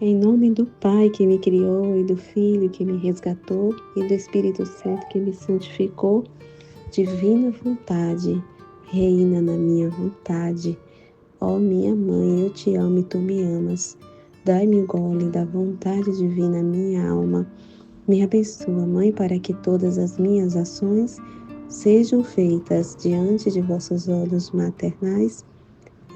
Em nome do Pai que me criou, e do Filho que me resgatou, e do Espírito Santo que me santificou, divina vontade, reina na minha vontade. Ó minha mãe, eu te amo e tu me amas. Dai-me o gole da vontade divina, minha alma. Me abençoa, Mãe, para que todas as minhas ações sejam feitas diante de vossos olhos maternais.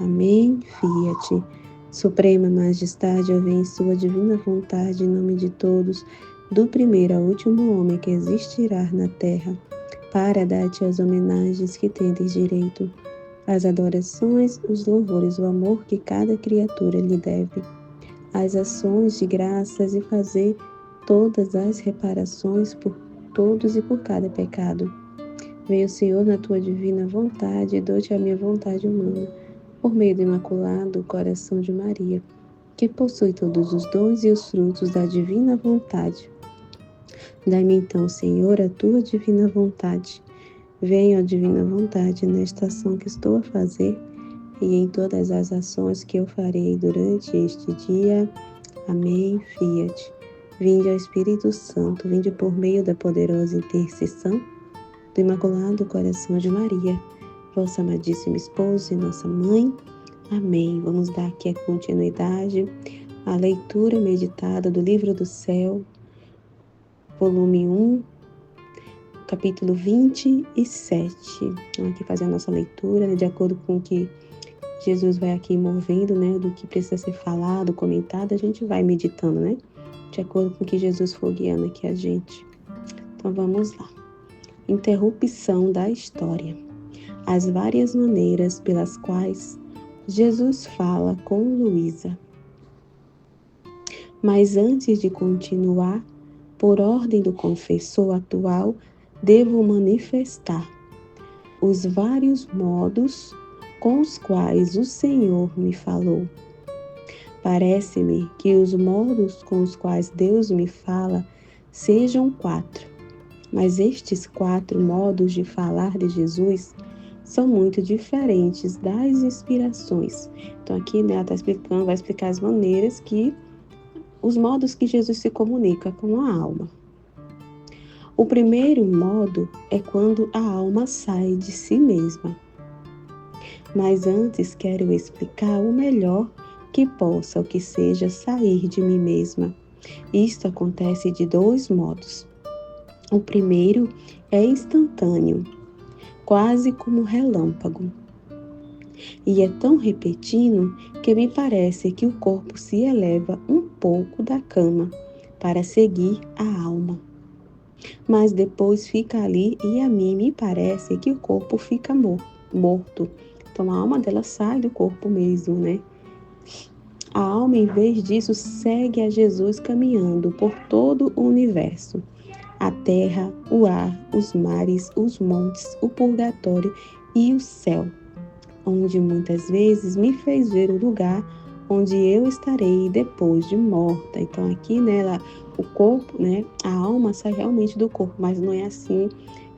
Amém. Fiat. Suprema Majestade, eu venho em sua divina vontade, em nome de todos, do primeiro ao último homem que existirá na terra, para dar-te as homenagens que tendes direito, as adorações, os louvores, o amor que cada criatura lhe deve, as ações de graças e fazer todas as reparações por todos e por cada pecado. Venha, Senhor, na tua divina vontade, e dou-te a minha vontade humana, por meio do imaculado coração de Maria, que possui todos os dons e os frutos da divina vontade. Dai-me então, Senhor, a tua divina vontade. Venha, ó divina vontade, nesta ação que estou a fazer e em todas as ações que eu farei durante este dia. Amém. Fiat. Vinde ao Espírito Santo, vinde por meio da poderosa intercessão do Imaculado Coração de Maria, vossa amadíssima esposa e nossa mãe. Amém. Vamos dar aqui a continuidade à leitura meditada do Livro do Céu, volume 1, capítulo 27. Vamos aqui fazer a nossa leitura, né, de acordo com o que Jesus vai aqui movendo, né, do que precisa ser falado, comentado, a gente vai meditando, né, de acordo com o que Jesus for guiando aqui a gente. Então vamos lá. Interrupção da história. As várias maneiras pelas quais Jesus fala com Luísa. Mas antes de continuar, por ordem do confessor atual, devo manifestar os vários modos com os quais o Senhor me falou. Parece-me que os modos com os quais Deus me fala sejam 4. Mas estes 4 modos de falar de Jesus são muito diferentes das inspirações. Então aqui, né, ela está explicando, vai explicar as maneiras os modos que Jesus se comunica com a alma. O primeiro modo é quando a alma sai de si mesma. Mas antes quero explicar o melhor que possa ou que seja sair de mim mesma. Isto acontece de 2 modos. O primeiro é instantâneo, quase como relâmpago. E é tão repentino que me parece que o corpo se eleva um pouco da cama para seguir a alma. Mas depois fica ali e a mim me parece que o corpo fica morto. Então a alma dela sai do corpo mesmo, né? A alma, em vez disso, segue a Jesus caminhando por todo o universo. A terra, o ar, os mares, os montes, o purgatório e o céu, onde muitas vezes me fez ver o lugar onde eu estarei depois de morta. Então aqui, né, o corpo, né, a alma sai realmente do corpo, mas não é assim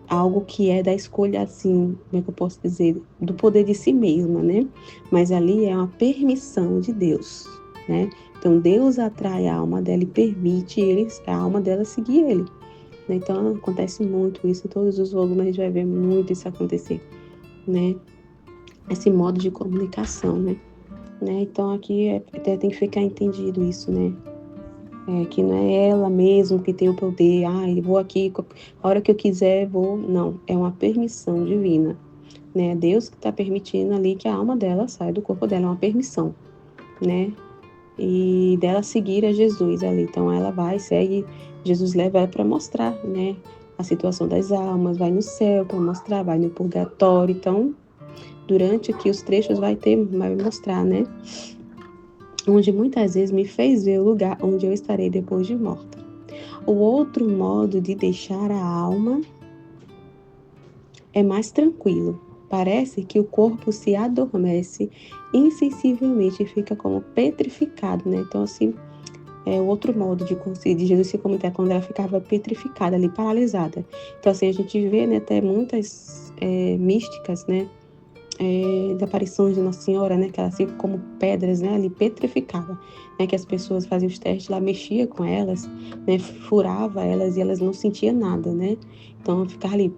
algo que é da escolha, assim, como é que eu posso dizer, do poder de si mesma, né? Mas ali é uma permissão de Deus, né? Então Deus atrai a alma dela e permite a alma dela seguir ele. Então acontece muito isso, em todos os volumes a gente vai ver muito isso acontecer, né? Esse modo de comunicação, né? Então aqui até tem que ficar entendido isso, né? Que não é ela mesma que tem o poder, eu vou aqui, a hora que eu quiser, vou. Não, é uma permissão divina, né? Deus que está permitindo ali que a alma dela saia do corpo dela, é uma permissão, né? E dela seguir a Jesus ali. Então ela vai, segue, Jesus leva ela para mostrar, né, a situação das almas, vai no céu para mostrar, vai no purgatório. Então, durante aqui os trechos vai mostrar, né, onde muitas vezes me fez ver o lugar onde eu estarei depois de morta. O outro modo de deixar a alma é mais tranquilo. Parece que o corpo se adormece insensivelmente e fica como petrificado, né? Então, assim, é o outro modo de Jesus se comunicar quando ela ficava petrificada ali, paralisada. Então, assim, a gente vê, né, até muitas místicas, né, das aparições de Nossa Senhora, né, que elas ficam como pedras, né, ali petrificadas, né, que as pessoas faziam os testes lá, mexia com elas, né, furava elas e elas não sentiam nada, né, então ficava ali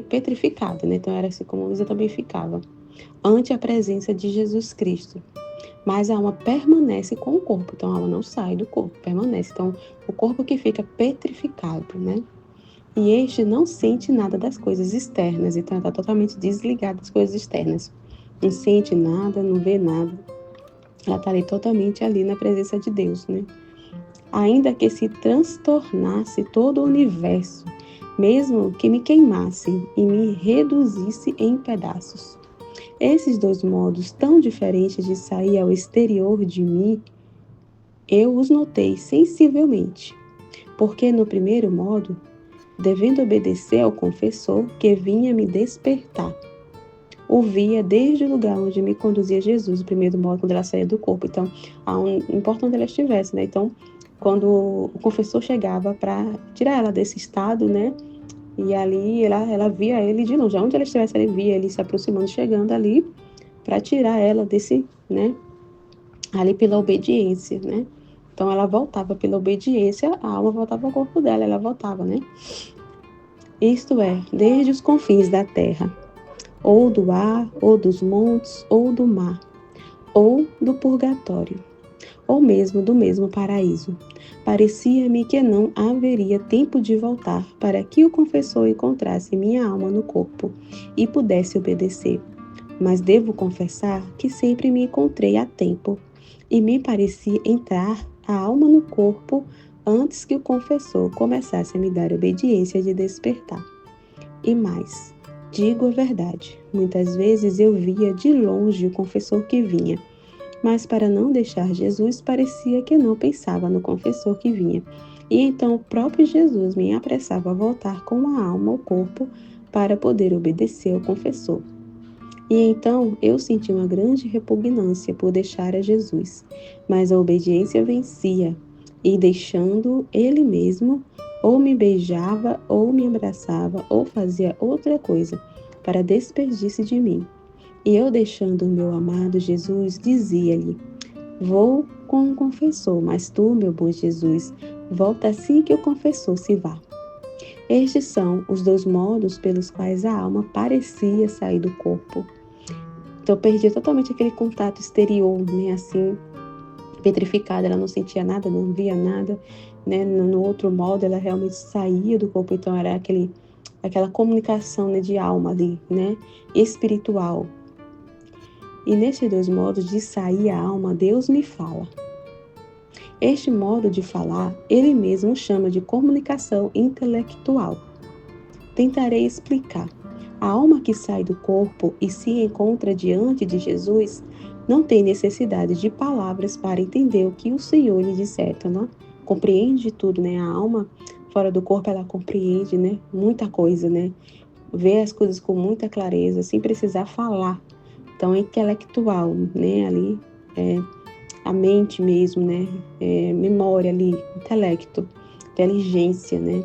petrificada, né, então era assim como a Luísa também ficava, ante a presença de Jesus Cristo. Mas a alma permanece com o corpo, então a alma não sai do corpo, permanece. Então, o corpo que fica petrificado, né? E este não sente nada das coisas externas, então está totalmente desligado das coisas externas. Não sente nada, não vê nada. Ela está ali totalmente ali na presença de Deus, né? Ainda que se transtornasse todo o universo, mesmo que me queimasse e me reduzisse em pedaços. Esses dois modos tão diferentes de sair ao exterior de mim, eu os notei sensivelmente, porque no primeiro modo, devendo obedecer ao confessor que vinha me despertar, o via desde o lugar onde me conduzia Jesus, o primeiro modo, quando ela saía do corpo. Então, importante onde ela estivesse, né? Então, quando o confessor chegava para tirar ela desse estado, né? E ali ela via ele de longe, onde ela estivesse, ele via ele se aproximando, chegando ali, para tirar ela desse, né, ali pela obediência, né? Então ela voltava pela obediência, a alma voltava ao corpo dela, ela voltava, né? Isto é, desde os confins da terra, ou do ar, ou dos montes, ou do mar, ou do purgatório, ou mesmo do mesmo paraíso. Parecia-me que não haveria tempo de voltar para que o confessor encontrasse minha alma no corpo e pudesse obedecer. Mas devo confessar que sempre me encontrei a tempo e me parecia entrar a alma no corpo antes que o confessor começasse a me dar obediência de despertar. E mais, digo a verdade, muitas vezes eu via de longe o confessor que vinha, mas para não deixar Jesus, parecia que não pensava no confessor que vinha. E então o próprio Jesus me apressava a voltar com a alma ao corpo para poder obedecer ao confessor. E então eu senti uma grande repugnância por deixar a Jesus, mas a obediência vencia, e deixando ele mesmo, ou me beijava, ou me abraçava, ou fazia outra coisa, para despedir-se de mim. E eu, deixando o meu amado Jesus, dizia-lhe: vou com o confessor, mas tu, meu bom Jesus, volta assim que o confessor se vá. Estes são os dois modos pelos quais a alma parecia sair do corpo. Então, eu perdi totalmente aquele contato exterior, né, assim, petrificada, ela não sentia nada, não via nada, né, no outro modo ela realmente saía do corpo, então era aquela comunicação, né, de alma ali, né, espiritual. E nesses dois modos de sair a alma, Deus me fala. Este modo de falar, ele mesmo chama de comunicação intelectual. Tentarei explicar. A alma que sai do corpo e se encontra diante de Jesus não tem necessidade de palavras para entender o que o Senhor lhe disser, né? Compreende tudo, né? A alma fora do corpo, ela compreende, né? Muita coisa, né? Vê as coisas com muita clareza, sem precisar falar. Então, é intelectual, né? Ali, a mente mesmo, né? Memória ali, intelecto, inteligência, né?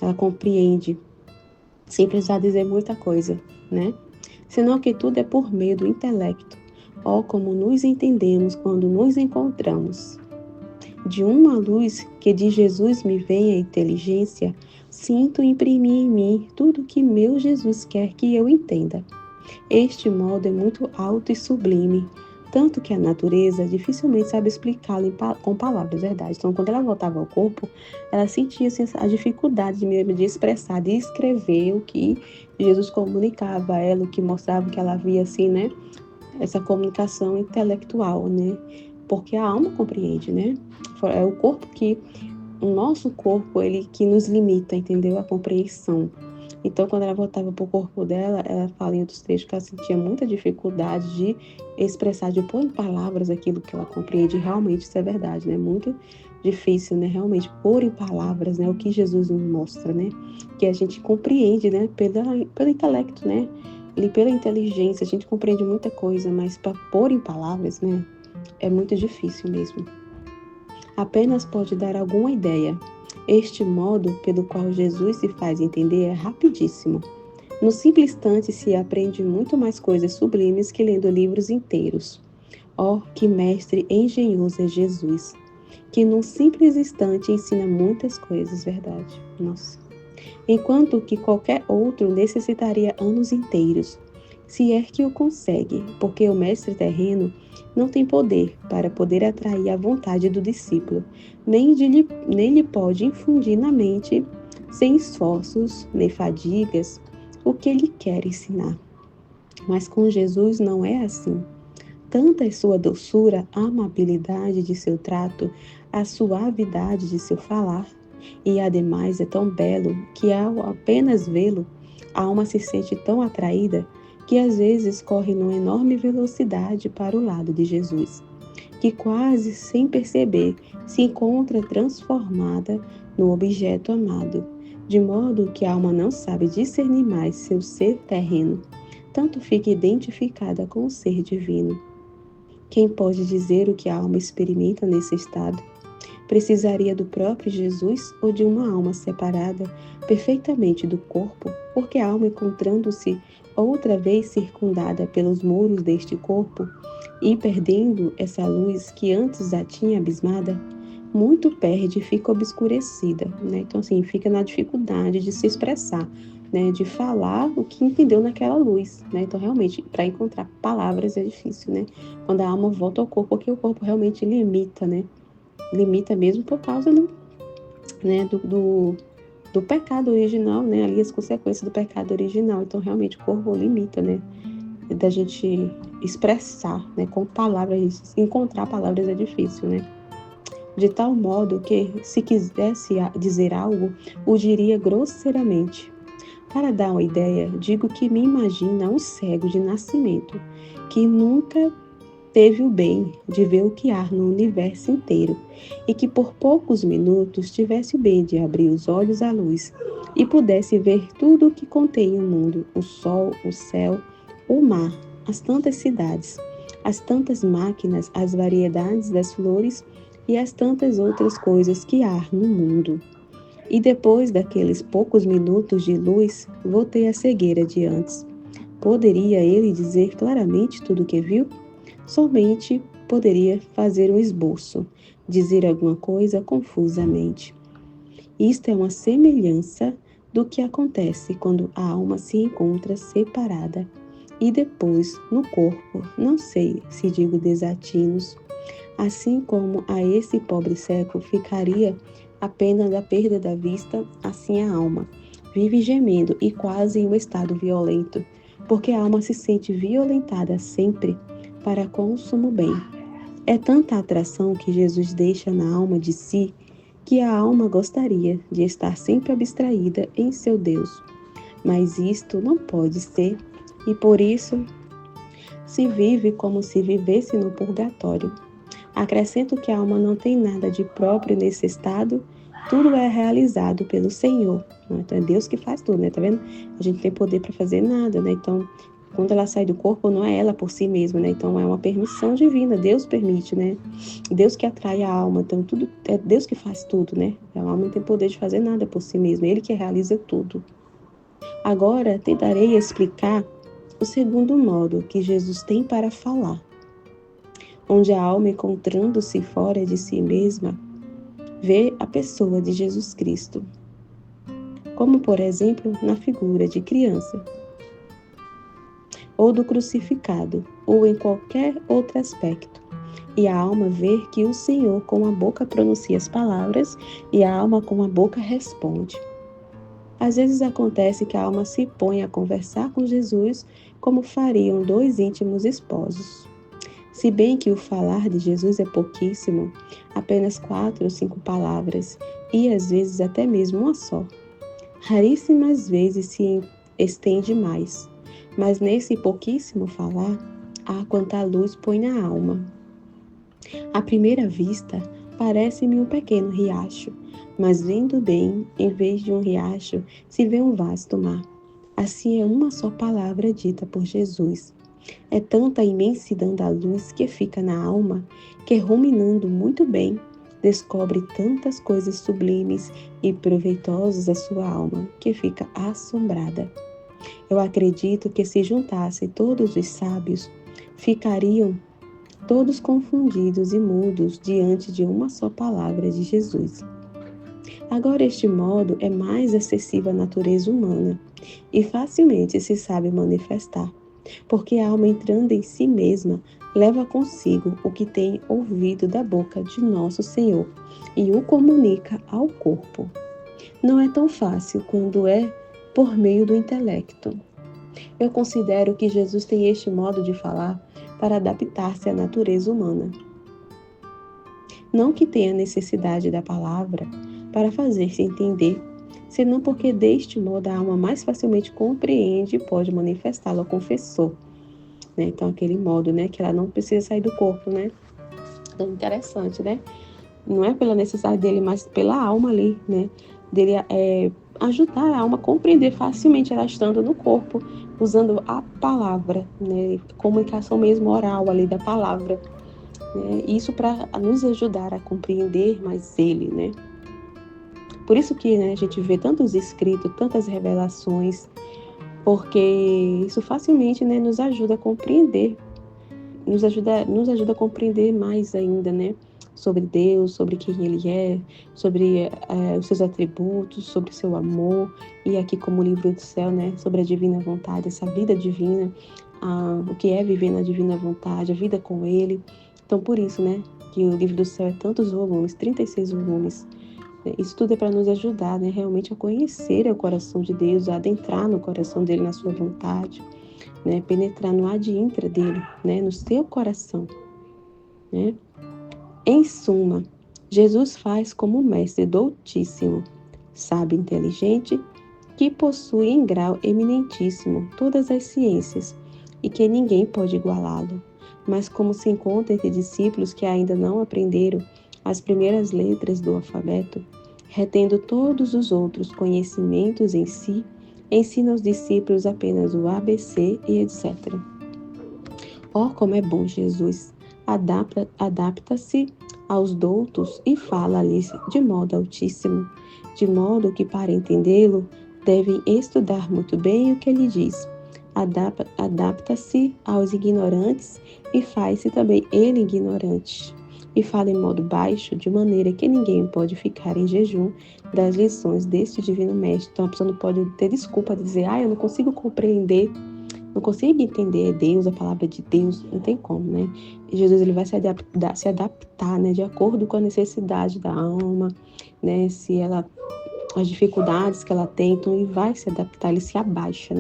Ela compreende, sem precisar dizer muita coisa, né? Senão que tudo é por meio do intelecto. Ó, como nos entendemos quando nos encontramos. De uma luz que de Jesus me vem a inteligência, sinto imprimir em mim tudo que meu Jesus quer que eu entenda. Este modo é muito alto e sublime, tanto que a natureza dificilmente sabe explicá-lo com palavras, verdade. Então, quando ela voltava ao corpo, ela sentia assim, a dificuldade mesmo de expressar, de escrever o que Jesus comunicava a ela, o que mostrava que ela via assim, né? Essa comunicação intelectual, né? Porque a alma compreende, né? É o corpo o nosso corpo, ele que nos limita, entendeu? A compreensão. Então, quando ela voltava para o corpo dela, ela fala em outros trechos que ela sentia muita dificuldade de expressar, de pôr em palavras aquilo que ela compreende. Realmente, isso é verdade, né? Muito difícil, né? Realmente, pôr em palavras, né? O que Jesus nos mostra, né? Que a gente compreende, né? Pelo intelecto, né? E pela inteligência, a gente compreende muita coisa, mas para pôr em palavras, né? É muito difícil mesmo. Apenas pode dar alguma ideia. Este modo pelo qual Jesus se faz entender é rapidíssimo. No simples instante se aprende muito mais coisas sublimes que lendo livros inteiros. Oh, que mestre engenhoso é Jesus, que num simples instante ensina muitas coisas, verdade? Nossa. Enquanto que qualquer outro necessitaria anos inteiros, se é que o consegue, porque o mestre terreno não tem poder para poder atrair a vontade do discípulo, nem lhe pode infundir na mente, sem esforços nem fadigas, o que ele quer ensinar. Mas com Jesus não é assim. Tanta é sua doçura, a amabilidade de seu trato, a suavidade de seu falar, e ademais é tão belo que ao apenas vê-lo, a alma se sente tão atraída que às vezes corre numa enorme velocidade para o lado de Jesus, que quase sem perceber se encontra transformada no objeto amado, de modo que a alma não sabe discernir mais seu ser terreno, tanto fica identificada com o ser divino. Quem pode dizer o que a alma experimenta nesse estado? Precisaria do próprio Jesus ou de uma alma separada perfeitamente do corpo, porque a alma, encontrando-se outra vez circundada pelos muros deste corpo e perdendo essa luz que antes a tinha abismada, muito perde e fica obscurecida, né? Então, assim, fica na dificuldade de se expressar, né? De falar o que entendeu naquela luz, né? Então, realmente, para encontrar palavras é difícil, né? Quando a alma volta ao corpo, porque o corpo realmente limita, né? Limita mesmo por causa do pecado original, né? Ali as consequências do pecado original. Então, realmente, o corpo limita, né? Da gente expressar, né? Com palavras, encontrar palavras é difícil, né? De tal modo que, se quisesse dizer algo, o diria grosseiramente. Para dar uma ideia, digo que me imagina um cego de nascimento, que nunca teve o bem de ver o que há no universo inteiro, e que por poucos minutos tivesse o bem de abrir os olhos à luz e pudesse ver tudo o que contém o mundo, o sol, o céu, o mar, as tantas cidades, as tantas máquinas, as variedades das flores e as tantas outras coisas que há no mundo. E depois daqueles poucos minutos de luz, voltei à cegueira de antes. Poderia ele dizer claramente tudo o que viu? Somente poderia fazer um esboço, dizer alguma coisa confusamente. Isto é uma semelhança do que acontece quando a alma se encontra separada e depois no corpo, não sei se digo desatinos, assim como a esse pobre cego ficaria a pena da perda da vista, assim a alma vive gemendo e quase em um estado violento, porque a alma se sente violentada sempre para com o sumo bem. É tanta atração que Jesus deixa na alma de si, que a alma gostaria de estar sempre abstraída em seu Deus. Mas isto não pode ser, e por isso se vive como se vivesse no purgatório. Acrescento que a alma não tem nada de próprio nesse estado, tudo é realizado pelo Senhor. Então é Deus que faz tudo, né? Tá vendo? A gente não tem poder para fazer nada, né? Então, quando ela sai do corpo, não é ela por si mesma, né? Então é uma permissão divina, Deus permite, né? Deus que atrai a alma, então tudo é Deus que faz tudo, né? A alma não tem poder de fazer nada por si mesma, Ele que realiza tudo. Agora tentarei explicar o segundo modo que Jesus tem para falar, onde a alma, encontrando-se fora de si mesma, vê a pessoa de Jesus Cristo, como por exemplo na figura de criança, ou do crucificado, ou em qualquer outro aspecto. E a alma vê que o Senhor com a boca pronuncia as palavras e a alma com a boca responde. Às vezes acontece que a alma se põe a conversar com Jesus como fariam dois íntimos esposos. Se bem que o falar de Jesus é pouquíssimo, apenas 4 ou 5 palavras, e às vezes até mesmo uma só. Raríssimas vezes se estende mais, mas nesse pouquíssimo falar, há quanta luz põe na alma. À primeira vista, parece-me um pequeno riacho, mas vendo bem, em vez de um riacho, se vê um vasto mar. Assim é uma só palavra dita por Jesus. É tanta a imensidão da luz que fica na alma, que ruminando muito bem, descobre tantas coisas sublimes e proveitosas à sua alma, que fica assombrada. Eu acredito que se juntassem todos os sábios, ficariam todos confundidos e mudos diante de uma só palavra de Jesus. Agora, este modo é mais acessível à natureza humana e facilmente se sabe manifestar, porque a alma entrando em si mesma leva consigo o que tem ouvido da boca de nosso Senhor e o comunica ao corpo. Não é tão fácil quando é por meio do intelecto. Eu considero que Jesus tem este modo de falar para adaptar-se à natureza humana. Não que tenha necessidade da palavra para fazer-se entender, senão porque deste modo a alma mais facilmente compreende e pode manifestá-lo ao confessor. Então, aquele modo, que ela não precisa sair do corpo, Então, interessante, Não é pela necessidade dele, mas pela alma ali, Dele ajudar a alma a compreender facilmente ela estando no corpo, usando a palavra, Comunicação mesmo oral ali da palavra, Isso para nos ajudar a compreender mais ele, Por isso que, a gente vê tantos escritos, tantas revelações, porque isso facilmente, nos ajuda a compreender, nos ajuda a compreender mais ainda, sobre Deus, sobre quem Ele é, sobre os seus atributos, sobre o seu amor, e aqui como livro do céu, sobre a divina vontade, essa vida divina, o que é viver na divina vontade, a vida com Ele. Então, por isso, que o livro do céu é tantos volumes, 36 volumes. Isso tudo é para nos ajudar, realmente a conhecer o coração de Deus, a adentrar no coração dele, na sua vontade, penetrar no ad intra dele, no seu coração, Em suma, Jesus faz como mestre doutíssimo, sábio inteligente, que possui em grau eminentíssimo todas as ciências e que ninguém pode igualá-lo. Mas como se encontra entre discípulos que ainda não aprenderam as primeiras letras do alfabeto, retendo todos os outros conhecimentos em si, ensina aos discípulos apenas o ABC e etc. Oh, como é bom Jesus! Adapta-se aos doutos e fala-lhes de modo altíssimo, de modo que, para entendê-lo, devem estudar muito bem o que ele diz. Adapta-se aos ignorantes e faz-se também ele ignorante. E fala em modo baixo, de maneira que ninguém pode ficar em jejum das lições deste divino mestre. Então a pessoa não pode ter desculpa de dizer, eu não consigo compreender, não consigo entender Deus, a palavra de Deus, não tem como, E Jesus ele vai se adaptar, de acordo com a necessidade da alma, se ela, as dificuldades que ela tem, então ele vai se adaptar, ele se abaixa,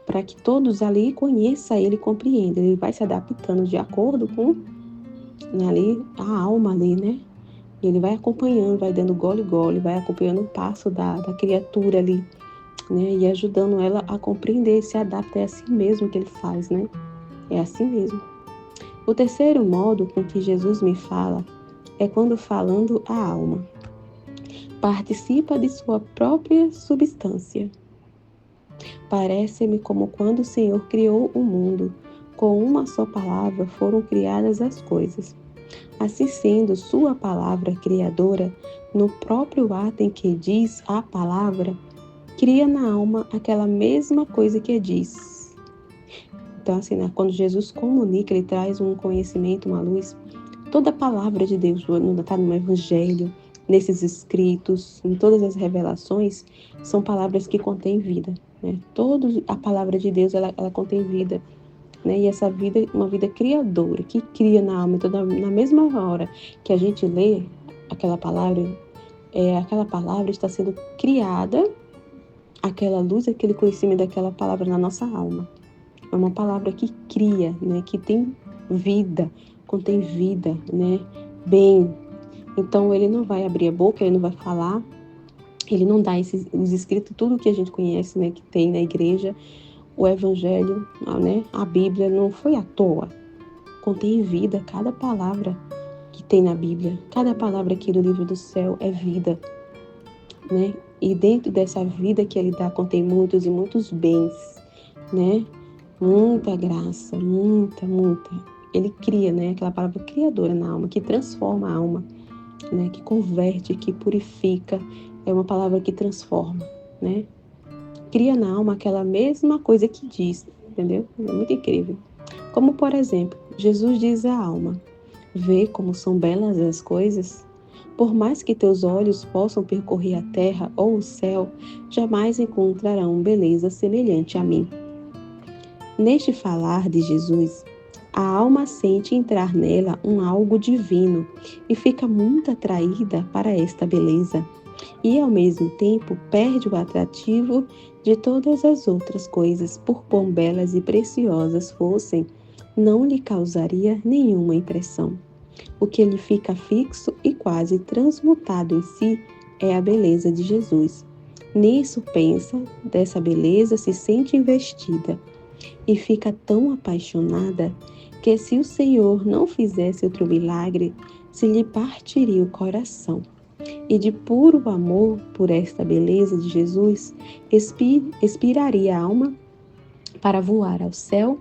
para que todos ali conheçam ele e compreendam. Ele vai se adaptando de acordo com ali, a alma ali, E ele vai acompanhando, vai dando gole, vai acompanhando o passo da criatura ali, E ajudando ela a compreender, se adapta, é assim mesmo que ele faz, É assim mesmo. O terceiro modo com que Jesus me fala é quando falando a alma. Participa de sua própria substância. Parece-me como quando o Senhor criou o mundo, com uma só palavra foram criadas as coisas. Assim sendo, sua palavra criadora, no próprio ato em que diz a palavra, cria na alma aquela mesma coisa que diz. Então, assim, quando Jesus comunica, ele traz um conhecimento, uma luz. Toda a palavra de Deus está no Evangelho, nesses escritos, em todas as revelações, são palavras que contêm vida. A palavra de Deus, ela contém vida. E essa vida é uma vida criadora, que cria na alma. Então, na mesma hora que a gente lê aquela palavra está sendo criada, aquela luz, aquele conhecimento daquela palavra na nossa alma. É uma palavra que cria, que tem vida, contém vida, bem. Então, ele não vai abrir a boca, ele não vai falar, ele não dá os escritos, tudo que a gente conhece, que tem na igreja. O Evangelho, a Bíblia não foi à toa. Contém vida, cada palavra que tem na Bíblia, cada palavra aqui do livro do céu é vida, E dentro dessa vida que ele dá, contém muitos e muitos bens, Muita graça, muita. Ele cria, aquela palavra criadora na alma, que transforma a alma, que converte, que purifica. É uma palavra que transforma, cria na alma aquela mesma coisa que diz, entendeu? É muito incrível. Como, por exemplo, Jesus diz à alma: vê como são belas as coisas? Por mais que teus olhos possam percorrer a terra ou o céu, jamais encontrarão beleza semelhante a mim. Neste falar de Jesus, a alma sente entrar nela um algo divino e fica muito atraída para esta beleza, e ao mesmo tempo perde o atrativo de todas as outras coisas, por quão belas e preciosas fossem, não lhe causaria nenhuma impressão. O que lhe fica fixo e quase transmutado em si é a beleza de Jesus. Nisso pensa, dessa beleza se sente investida e fica tão apaixonada que, se o Senhor não fizesse outro milagre, se lhe partiria o coração. E de puro amor por esta beleza de Jesus, expiraria a alma para voar ao céu,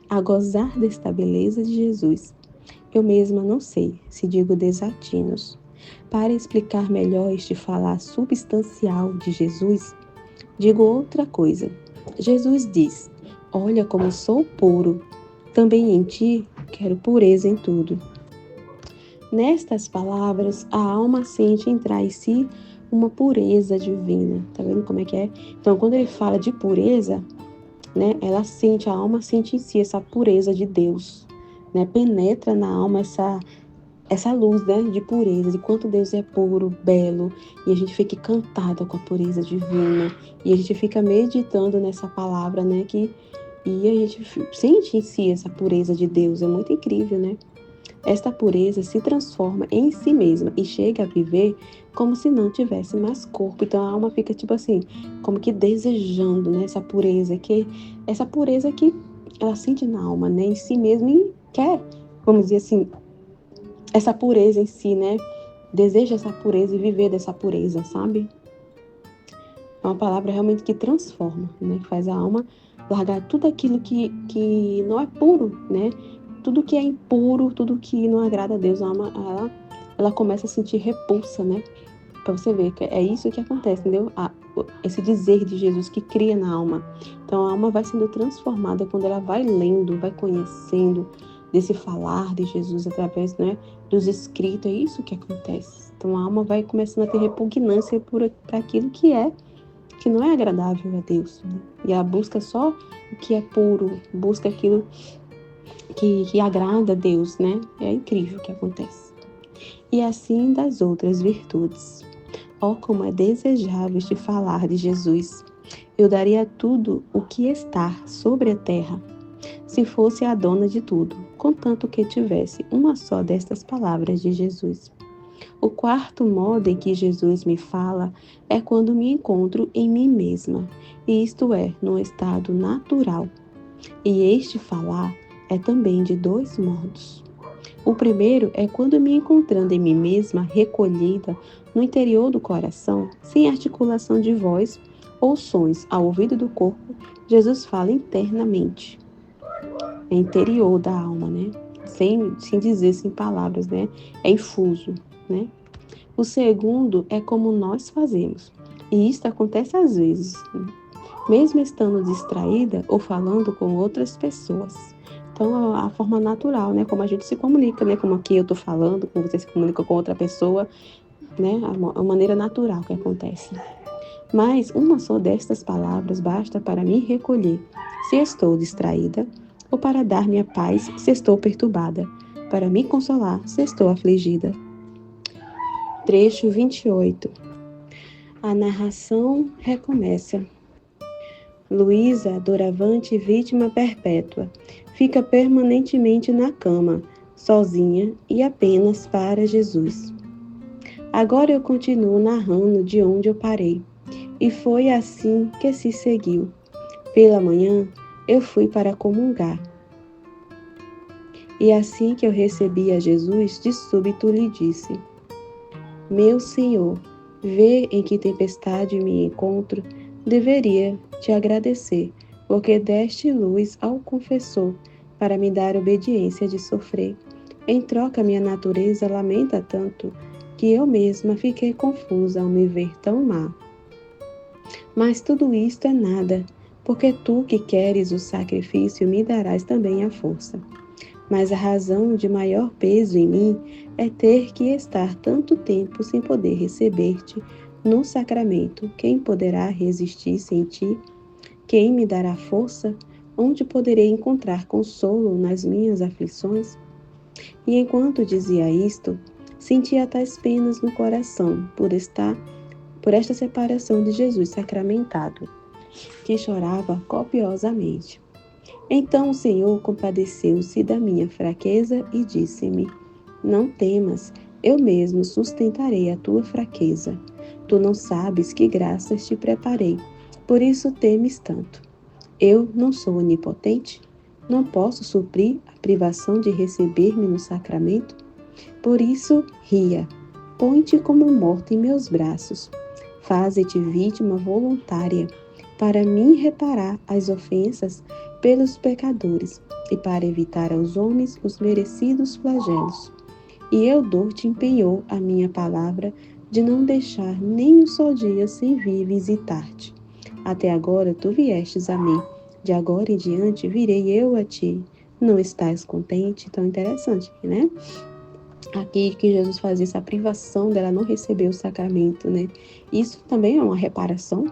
a gozar desta beleza de Jesus. Eu mesma não sei se digo desatinos. Para explicar melhor este falar substancial de Jesus, digo outra coisa. Jesus diz: olha como sou puro, também em ti quero pureza em tudo. Nestas palavras, a alma sente entrar em si uma pureza divina. Tá vendo como é que é? Então, quando ele fala de pureza, né, a alma sente em si essa pureza de Deus, né? Penetra na alma essa luz, né, de pureza, de quanto Deus é puro, belo, e a gente fica encantada com a pureza divina, e a gente fica meditando nessa palavra, né, e a gente sente em si essa pureza de Deus. É muito incrível, né? Esta pureza se transforma em si mesma e chega a viver como se não tivesse mais corpo. Então a alma fica tipo assim, como que desejando, né, essa pureza que ela sente na alma, né, em si mesma, e quer, vamos dizer assim, essa pureza em si, né? Deseja essa pureza e viver dessa pureza, sabe? É uma palavra realmente que transforma, né? Que faz a alma largar tudo aquilo que não é puro, né? Tudo que é impuro, tudo que não agrada a Deus, a alma, ela começa a sentir repulsa, né? Para você ver que é isso que acontece, entendeu? Esse dizer de Jesus que cria na alma. Então a alma vai sendo transformada quando ela vai lendo, vai conhecendo desse falar de Jesus através, né, dos escritos. É isso que acontece. Então a alma vai começando a ter repugnância para aquilo que não é agradável a Deus, né? E ela busca só o que é puro, busca aquilo que agrada a Deus, né? É incrível o que acontece. E assim das outras virtudes. Oh, como é desejável este falar de Jesus. Eu daria tudo o que está sobre a terra, se fosse a dona de tudo, contanto que tivesse uma só destas palavras de Jesus. O quarto modo em que Jesus me fala é quando me encontro em mim mesma, isto é, no estado natural. E este falar é também de dois modos. O primeiro é quando me encontrando em mim mesma, recolhida no interior do coração, sem articulação de voz ou sons ao ouvido do corpo, Jesus fala internamente. É interior da alma, né? Sem dizer, sem palavras, né? É infuso, né? O segundo é como nós fazemos. E isto acontece às vezes, né? Mesmo estando distraída ou falando com outras pessoas. Então, a forma natural, né? Como a gente se comunica, né? Como aqui eu tô falando, como você se comunica com outra pessoa, né? A maneira natural que acontece. Mas uma só destas palavras basta para me recolher, se estou distraída, ou para dar-me a paz, se estou perturbada, para me consolar, se estou afligida. Trecho 28. A narração recomeça. Luísa, doravante vítima perpétua, fica permanentemente na cama, sozinha e apenas para Jesus. Agora eu continuo narrando de onde eu parei, e foi assim que se seguiu. Pela manhã, eu fui para comungar. E assim que eu recebi a Jesus, de súbito lhe disse: Meu Senhor, vê em que tempestade me encontro, deveria te agradecer, porque deste luz ao confessor, para me dar obediência de sofrer. Em troca, minha natureza lamenta tanto, que eu mesma fiquei confusa ao me ver tão má. Mas tudo isto é nada, porque tu que queres o sacrifício me darás também a força. Mas a razão de maior peso em mim é ter que estar tanto tempo sem poder receber-te no sacramento. Quem poderá resistir sem ti? Quem me dará força? Onde poderei encontrar consolo nas minhas aflições? E enquanto dizia isto, sentia tais penas no coração por esta separação de Jesus sacramentado, que chorava copiosamente. Então o Senhor compadeceu-se da minha fraqueza e disse-me: Não temas, eu mesmo sustentarei a tua fraqueza. Tu não sabes que graças te preparei, por isso temes tanto. Eu não sou onipotente? Não posso suprir a privação de receber-me no sacramento? Por isso, ria, põe-te como morto em meus braços. Faze-te vítima voluntária, para mim reparar as ofensas pelos pecadores e para evitar aos homens os merecidos flagelos. E eu dou-te empenhou a minha palavra de não deixar nem um só dia sem vir visitar-te. Até agora tu viestes a mim, de agora em diante virei eu a ti. Não estás contente? Tão interessante, né? Aqui que Jesus fazia essa privação dela não receber o sacramento, né? Isso também é uma reparação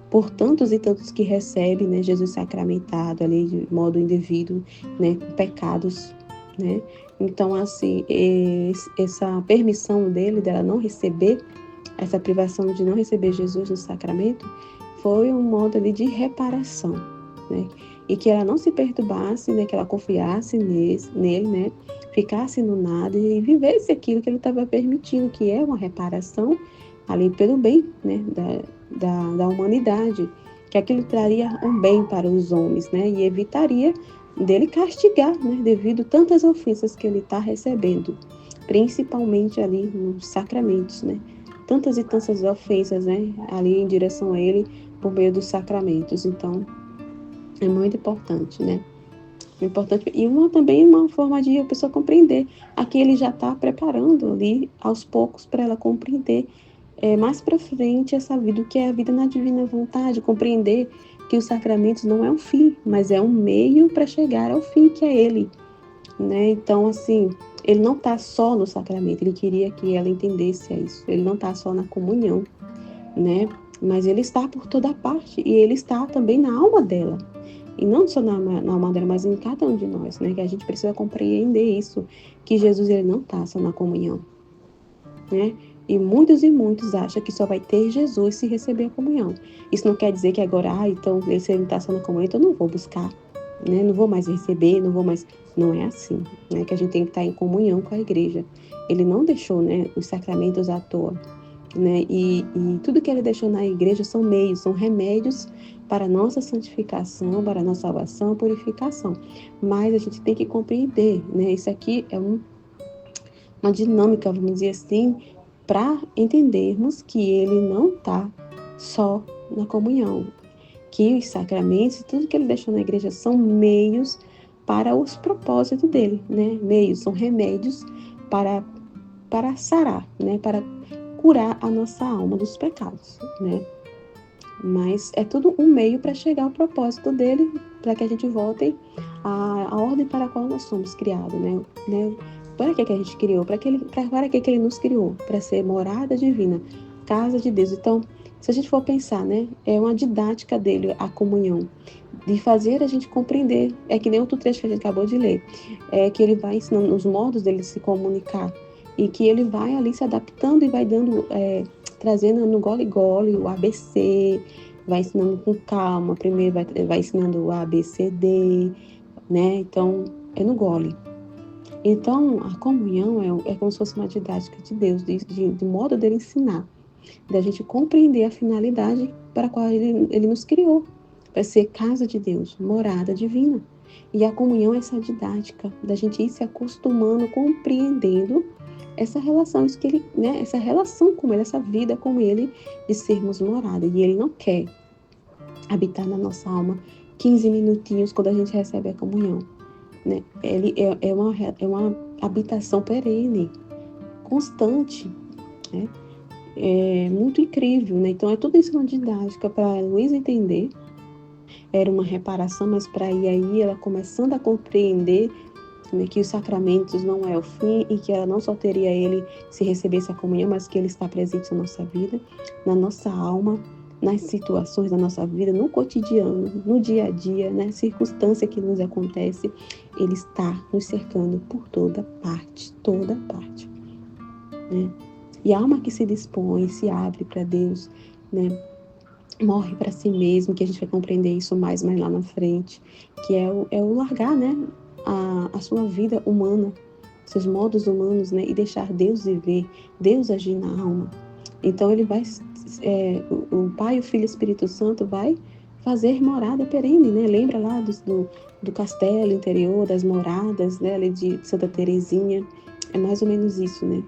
por tantos e tantos que recebem, né, Jesus sacramentado ali de modo indevido, né, com pecados, né? Então, assim, essa permissão dela não receber, essa privação de não receber Jesus no sacramento, foi um modo ali de reparação, né? E que ela não se perturbasse, né, que ela confiasse nele, né, ficasse no nada e vivesse aquilo que ele estava permitindo, que é uma reparação ali pelo bem, né, da humanidade, que aquilo traria um bem para os homens, né, e evitaria dele castigar, né, devido a tantas ofensas que ele está recebendo, principalmente ali nos sacramentos, né, tantas e tantas ofensas, né, ali em direção a ele por meio dos sacramentos. Então, é muito importante, né? É importante. E também uma forma de a pessoa compreender. Aqui ele já está preparando ali, aos poucos, para ela compreender mais para frente essa vida, o que é a vida na divina vontade, compreender que os sacramentos não é um fim, mas é um meio para chegar ao fim, que é ele, né? Então, assim, ele não está só no sacramento, ele queria que ela entendesse isso. Ele não está só na comunhão, né? Mas ele está por toda parte e ele está também na alma dela. E não só na alma dela, mas em cada um de nós, né? Que a gente precisa compreender isso, que Jesus ele não está só na comunhão, né? E muitos acham que só vai ter Jesus se receber a comunhão. Isso não quer dizer que agora, então, se ele não está só na comunhão, então eu não vou buscar, né? Não vou mais receber, não vou mais... Não é assim, né? Que a gente tem que estar em comunhão com a igreja. Ele não deixou, né, os sacramentos à toa, né? E tudo que ele deixou na igreja são meios, são remédios para a nossa santificação, para a nossa salvação, purificação. Mas a gente tem que compreender, né? Isso aqui é uma dinâmica, vamos dizer assim, para entendermos que ele não está só na comunhão, que os sacramentos, tudo que ele deixou na igreja são meios para os propósitos dele, né? Meios, são remédios para sarar, né? Para curar a nossa alma dos pecados, né? Mas é tudo um meio para chegar ao propósito dele, para que a gente volte à ordem para a qual nós somos criados, né? Para que a gente criou? Para que ele nos criou? Para ser morada divina, casa de Deus. Então, se a gente for pensar, né? É uma didática dele, a comunhão, de fazer a gente compreender. É que nem outro trecho que a gente acabou de ler. É que ele vai ensinando os modos dele se comunicar. E que ele vai ali se adaptando e vai dando... trazendo no gole-gole o ABC, vai ensinando com calma, primeiro vai ensinando o ABCD, né? Então, é no gole. Então, a comunhão é como se fosse uma didática de Deus, de modo dele ensinar, da gente compreender a finalidade para a qual ele nos criou, para ser casa de Deus, morada divina. E a comunhão é essa didática, da gente ir se acostumando, compreendendo essa relação, isso que ele, né, essa relação com ele, essa vida com ele, de sermos morada. E ele não quer habitar na nossa alma 15 minutinhos quando a gente recebe a comunhão, né? Ele é uma habitação perene, constante, né? muito incrível, né? Então é tudo isso uma didática para a Luísa entender. Era uma reparação, mas para aí ela começando a compreender, né, que os sacramentos não é o fim e que ela não só teria ele se recebesse a comunhão, mas que ele está presente na nossa vida, na nossa alma, nas situações da nossa vida, no cotidiano, no dia a dia, na circunstância que nos acontece, ele está nos cercando por toda parte, né? E a alma que se dispõe, se abre para Deus, né, morre para si mesmo, que a gente vai compreender isso mais lá na frente, que é o largar, né, a sua vida humana, seus modos humanos, né, e deixar Deus viver, Deus agir na alma. Então ele vai, o Pai, o Filho e o Espírito Santo vai fazer morada perene, né? Lembra lá do castelo interior, das moradas, né, ali de Santa Teresinha. É mais ou menos isso, né?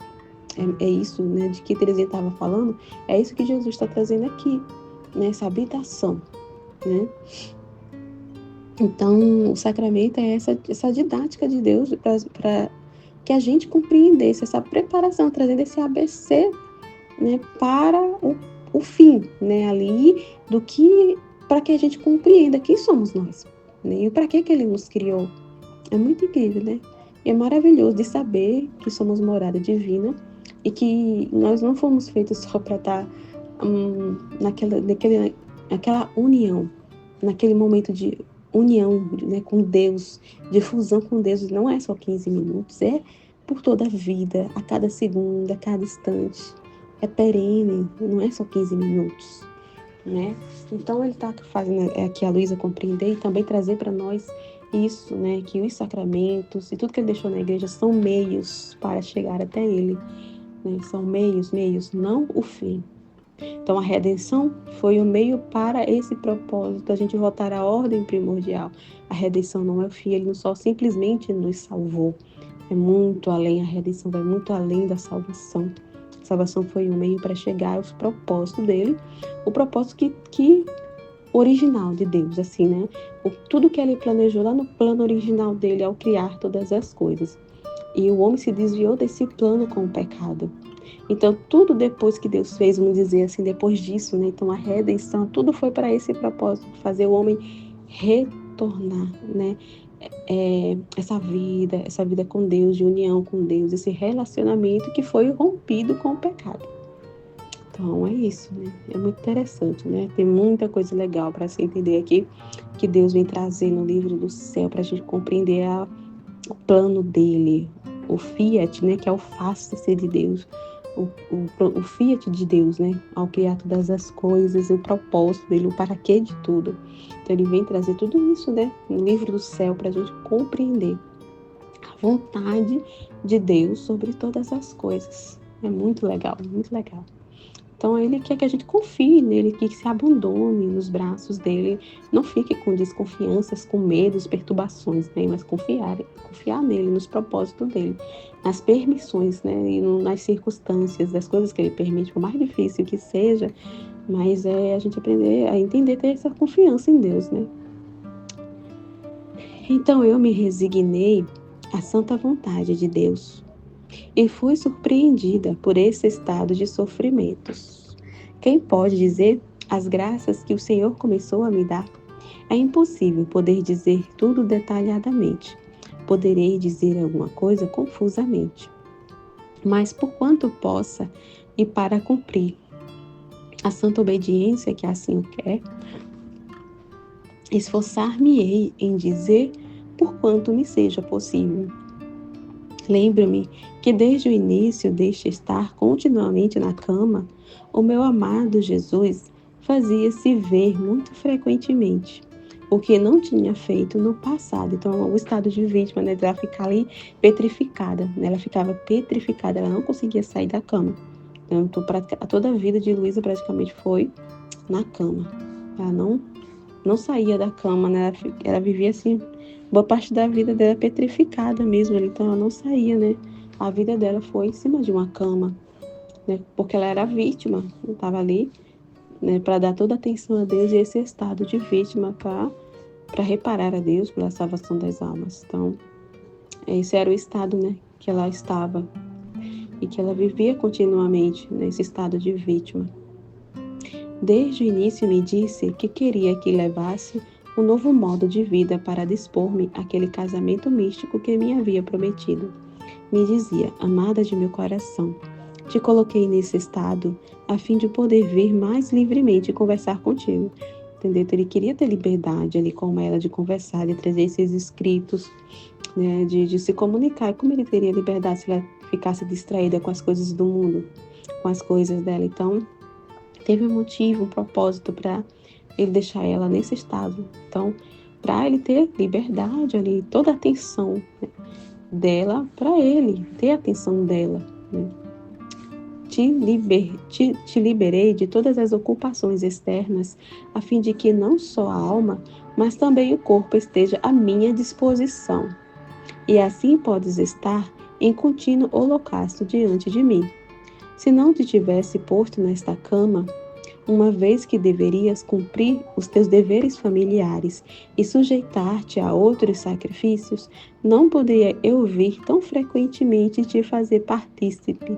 É isso, né, de que Teresinha estava falando, é isso que Jesus está trazendo aqui, né, essa habitação, né? Então, o sacramento é essa didática de Deus para que a gente compreendesse essa preparação, trazendo esse ABC, né, para o fim, né, ali, para que a gente compreenda quem somos nós, né, e para que ele nos criou. É muito incrível, né? E é maravilhoso de saber que somos morada divina e que nós não fomos feitos só para estar naquela união, naquele momento de união, né, com Deus, de fusão com Deus. Não é só 15 minutos, é por toda a vida, a cada segundo, a cada instante. É perene, não é só 15 minutos, né? Então ele está fazendo aqui a Luísa compreender e também trazer para nós isso, né? Que os sacramentos e tudo que ele deixou na igreja são meios para chegar até ele, né? São meios, não o fim. Então a redenção foi o meio para esse propósito, a gente voltar à ordem primordial. A redenção não é o fim, ele não só simplesmente nos salvou. É muito além, a redenção vai muito além da salvação. A salvação foi um meio para chegar aos propósitos dele, o propósito que original de Deus, assim, né? Tudo que ele planejou lá no plano original dele ao criar todas as coisas. E o homem se desviou desse plano com o pecado. Então, tudo depois que Deus fez, vamos dizer assim, depois disso, né? Então, a redenção, tudo foi para esse propósito, fazer o homem retornar, né? Essa vida com Deus, de união com Deus, esse relacionamento que foi rompido com o pecado. Então, é isso, né? É muito interessante, né? Tem muita coisa legal para se entender aqui, que Deus vem trazer no livro do céu, para a gente compreender o plano dele, o fiat, né? Que é o faça-se de Deus, o fiat de Deus, né? Ao criar todas as coisas, o propósito dele, o para quê de tudo. Então, ele vem trazer tudo isso, né? No livro do céu, para a gente compreender a vontade de Deus sobre todas as coisas. É muito legal, muito legal. Então, ele quer que a gente confie nele, que se abandone nos braços dele, não fique com desconfianças, com medos, perturbações, né? Mas confiar nele, nos propósitos dele, nas permissões, né? E nas circunstâncias, das coisas que ele permite, por mais difícil que seja, mas é a gente aprender a entender, ter essa confiança em Deus, né? Então, eu me resignei à santa vontade de Deus e fui surpreendida por esse estado de sofrimentos. Quem pode dizer as graças que o Senhor começou a me dar? É impossível poder dizer tudo detalhadamente. Poderei dizer alguma coisa confusamente. Mas por quanto possa e para cumprir a santa obediência que assim o quer, esforçar-me-ei em dizer por quanto me seja possível. Lembro-me que desde o início deste estar continuamente na cama, o meu amado Jesus fazia-se ver muito frequentemente, o que não tinha feito no passado. Então, o estado de vítima, né, dela ficar ali petrificada, né, ela ficava petrificada, ela não conseguia sair da cama. Então, toda a vida de Luísa praticamente foi na cama. Ela não saía da cama, né, ela vivia assim, boa parte da vida dela petrificada mesmo, então ela não saía, né? A vida dela foi em cima de uma cama, né? Porque ela era vítima, estava ali, né, para dar toda a atenção a Deus e esse estado de vítima para reparar a Deus pela salvação das almas. Então, esse era o estado, né, que ela estava. e que ela vivia continuamente nesse estado de vítima. Desde o início me disse que queria que levasse um novo modo de vida para dispor-me àquele casamento místico que me havia prometido. Me dizia: amada de meu coração, te coloquei nesse estado a fim de poder vir mais livremente conversar contigo. Entendeu? Então, ele queria ter liberdade ali com ela de conversar, de trazer esses escritos, né, de se comunicar. E como ele teria liberdade se ela ficasse distraída com as coisas do mundo, com as coisas dela? Então, teve um motivo, um propósito para ele deixar ela nesse estado. Então, para ele ter liberdade ali, toda a atenção, né, dela para ele, ter a atenção dela, né? Te liberei de todas as ocupações externas, a fim de que não só a alma, mas também o corpo esteja à minha disposição. E assim podes estar em contínuo holocausto diante de mim. Se não te tivesse posto nesta cama, uma vez que deverias cumprir os teus deveres familiares e sujeitar-te a outros sacrifícios, não poderia eu vir tão frequentemente te fazer partícipe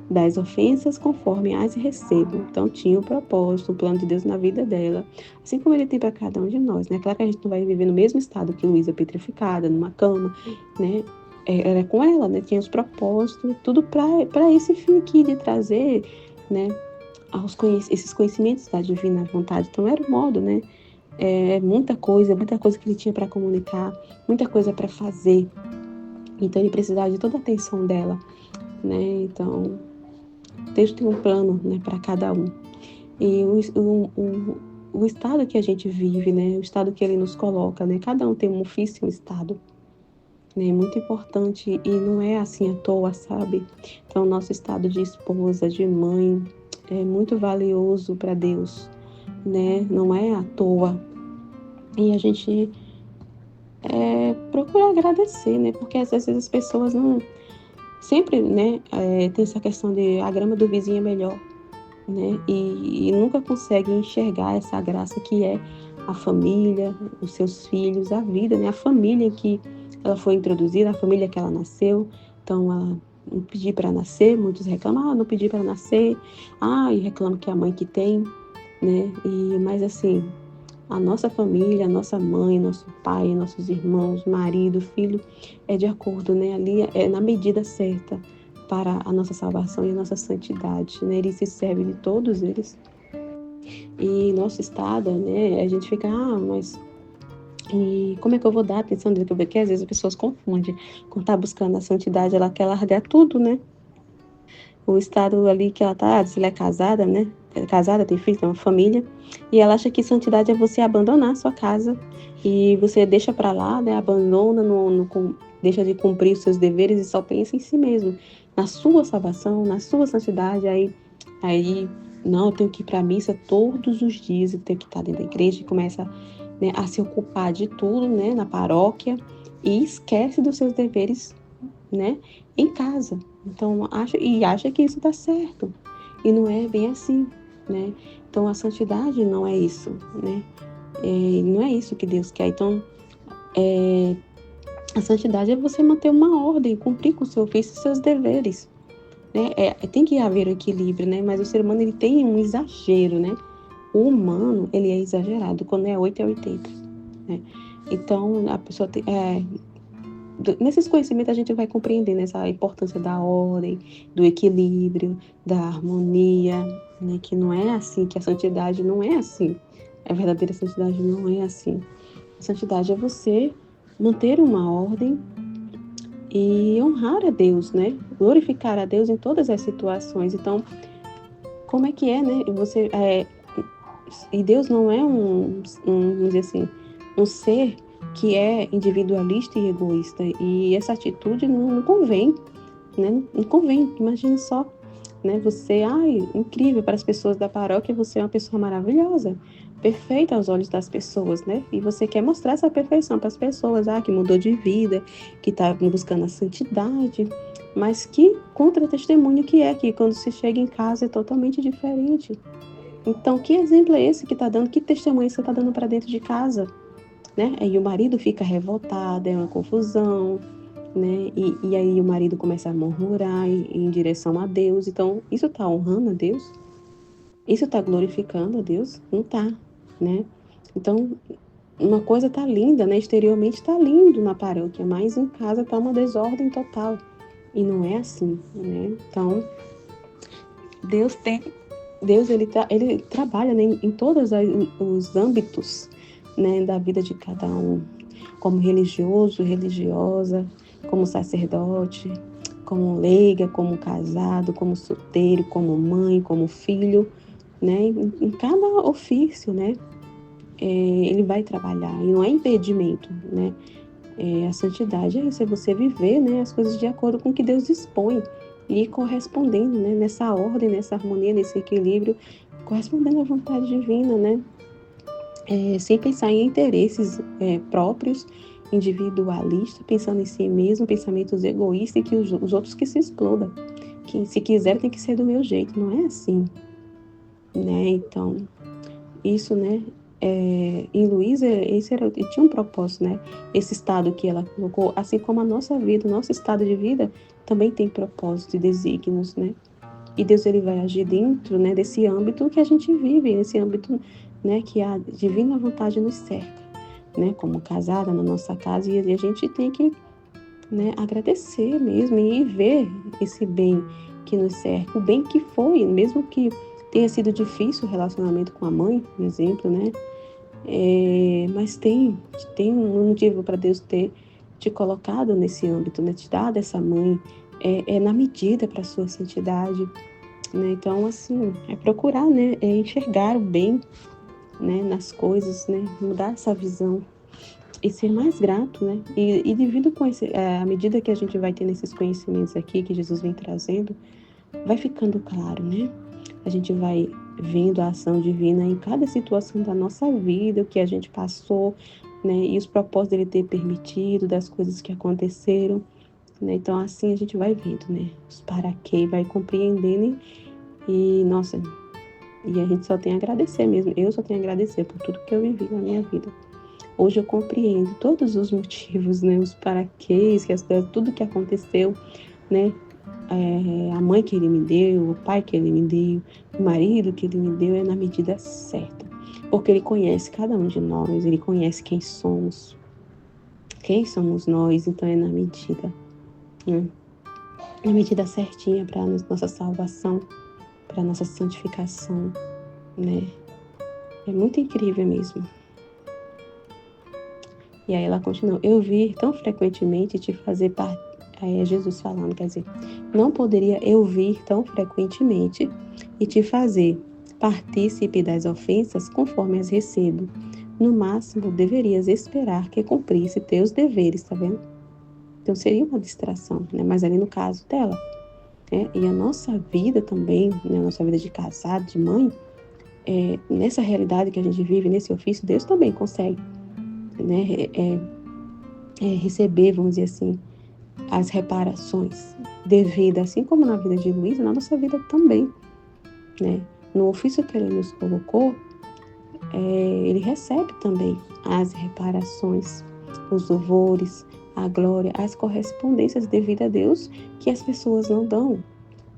das ofensas conforme as recebo. Então tinha o propósito, o plano de Deus na vida dela, assim como ele tem para cada um de nós, né? Claro que a gente não vai viver no mesmo estado que Luísa, petrificada, numa cama, né? Era com ela, né? Tinha os propósitos, tudo para esse fim aqui de trazer, né, esses conhecimentos da divina vontade. Então era o modo, né? Muita coisa que ele tinha para comunicar, muita coisa para fazer. Então ele precisava de toda a atenção dela, né? Então Deus tem um plano, né, para cada um. E o estado que a gente vive, né? O estado que ele nos coloca, né? Cada um tem um ofício, um estado, né? Muito importante e não é assim à toa, sabe? Então nosso estado de esposa, de mãe, é muito valioso para Deus, né? Não é à toa. E a gente procura agradecer, né? Porque às vezes as pessoas não... Sempre, né? Tem essa questão de a grama do vizinho é melhor, né? E nunca consegue enxergar essa graça que é a família, os seus filhos, a vida, né? A família que ela foi introduzida, a família que ela nasceu. Então, ela não pediu para nascer, muitos reclamam, não pedi para nascer, e reclamam que é a mãe que tem, né? Mas assim, a nossa família, a nossa mãe, nosso pai, nossos irmãos, marido, filho, é de acordo, né? Ali é na medida certa para a nossa salvação e a nossa santidade, né? Ele se serve de todos eles. E nosso estado, né? A gente fica, mas e como é que eu vou dar atenção dele? Porque às vezes as pessoas confundem. Quando tá buscando a santidade, ela quer largar tudo, né? O estado ali que ela tá, se ela é casada, né? É casada, tem filho, tem uma família. E ela acha que santidade é você abandonar a sua casa. E você deixa pra lá, né? Abandona, deixa de cumprir os seus deveres e só pensa em si mesmo. Na sua salvação, na sua santidade. Aí não, eu tenho que ir pra missa todos os dias. Eu tenho que estar dentro da igreja. E começa, né, a se ocupar de tudo, né? Na paróquia. E esquece dos seus deveres, né, em casa. Então, acha que isso dá certo. E não é bem assim, né? Então, a santidade não é isso, né? Não é isso que Deus quer. Então, a santidade é você manter uma ordem, cumprir com o seu ofício e seus deveres, né? Tem que haver um equilíbrio, né? Mas o ser humano, ele tem um exagero, né? O humano, ele é exagerado. Quando é 8, é 80, né? Então, a pessoa tem... nesses conhecimentos a gente vai compreendendo essa importância da ordem, do equilíbrio, da harmonia, né? Que não é assim, que a santidade não é assim. A verdadeira santidade não é assim. A santidade é você manter uma ordem e honrar a Deus, né? Glorificar a Deus em todas as situações. Então, como é que é, né? E Deus não é vamos dizer assim, um ser que é individualista e egoísta. E essa atitude não convém, né? Não convém. Imagina só, né? Você, incrível para as pessoas da paróquia, você é uma pessoa maravilhosa, perfeita aos olhos das pessoas, né? E você quer mostrar essa perfeição para as pessoas, que mudou de vida, que está buscando a santidade, mas que contra-testemunho que é, que quando se chega em casa é totalmente diferente. Então, que exemplo é esse que está dando? Que testemunho você está dando para dentro de casa? Né? Aí o marido fica revoltado, é uma confusão, né? E aí o marido começa a murmurar em direção a Deus. Então, isso está honrando a Deus? Isso está glorificando a Deus? Não está, né? Então, uma coisa tá linda, né? Exteriormente tá lindo na paróquia, mas em casa tá uma desordem total. E não é assim, né? Então, Deus tem, Deus ele trabalha, né, em todos os âmbitos, né, da vida de cada um, como religioso, religiosa, como sacerdote, como leiga, como casado, como solteiro, como mãe, como filho, né? Em cada ofício, né? Ele vai trabalhar e não é impedimento, né? A santidade é isso, é você viver, né, as coisas de acordo com o que Deus dispõe e correspondendo, né, nessa ordem, nessa harmonia, nesse equilíbrio, correspondendo à vontade divina, né? Sem pensar em interesses próprios, individualistas, pensando em si mesmo, pensamentos egoístas e que os outros que se explodam. Que se quiser tem que ser do meu jeito, não é assim, né? Então, isso, né? Em Luísa, tinha um propósito, né? Esse estado que ela colocou, assim como a nossa vida, o nosso estado de vida também tem propósitos e desígnios, né? E Deus ele vai agir dentro, né, desse âmbito que a gente vive, nesse âmbito, né, que a divina vontade nos cerca, né? Como casada na nossa casa, e a gente tem que, né, agradecer mesmo e ver esse bem que nos cerca, o bem que foi, mesmo que tenha sido difícil o relacionamento com a mãe, por exemplo, né? Mas tem um motivo para Deus ter te colocado nesse âmbito, né? Te dado essa mãe, na medida para a sua santidade, né? Então, assim, é procurar, né? Enxergar o bem, né? Nas coisas, né? Mudar essa visão e ser mais grato, né? E devido com à medida que a gente vai tendo esses conhecimentos aqui que Jesus vem trazendo, vai ficando claro, né? A gente vai vendo a ação divina em cada situação da nossa vida, o que a gente passou, né? E os propósitos dele ter permitido, das coisas que aconteceram, né? Então, assim a gente vai vendo, né? Os para quê, vai compreendendo nossa, e a gente só tem a agradecer mesmo. Eu só tenho a agradecer por tudo que eu vivi na minha vida. Hoje eu compreendo todos os motivos, né? Os paraquês, tudo que aconteceu, né? A mãe que ele me deu, o pai que ele me deu, o marido que ele me deu é na medida certa. Porque ele conhece cada um de nós, ele conhece quem somos nós, então é na medida, né? Na medida certinha para a nossa salvação, para a nossa santificação, né? É muito incrível mesmo. E aí ela continua, eu vir tão frequentemente te fazer parte. Aí é Jesus falando, quer dizer, não poderia eu vir tão frequentemente e te fazer partícipe das ofensas conforme as recebo. No máximo, deverias esperar que cumprisse teus deveres, tá vendo? Então seria uma distração, né? Mas ali no caso dela, né? E a nossa vida também, né? A nossa vida de casado, de mãe, nessa realidade que a gente vive, nesse ofício, Deus também consegue, né? Receber, vamos dizer assim, as reparações devidas, assim como na vida de Luísa, na nossa vida também, né? No ofício que ele nos colocou, ele recebe também as reparações, os louvores, a glória, as correspondências devidas a Deus que as pessoas não dão,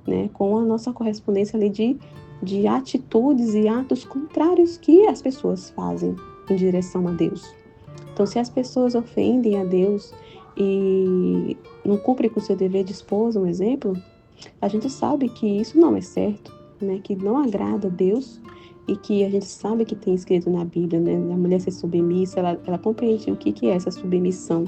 né? Com a nossa correspondência ali de atitudes e atos contrários que as pessoas fazem em direção a Deus. Então, se as pessoas ofendem a Deus e não cumprem com o seu dever de esposa, um exemplo, a gente sabe que isso não é certo, né? Que não agrada a Deus e que a gente sabe que tem escrito na Bíblia, né? A mulher ser submissa, ela compreende o que é essa submissão.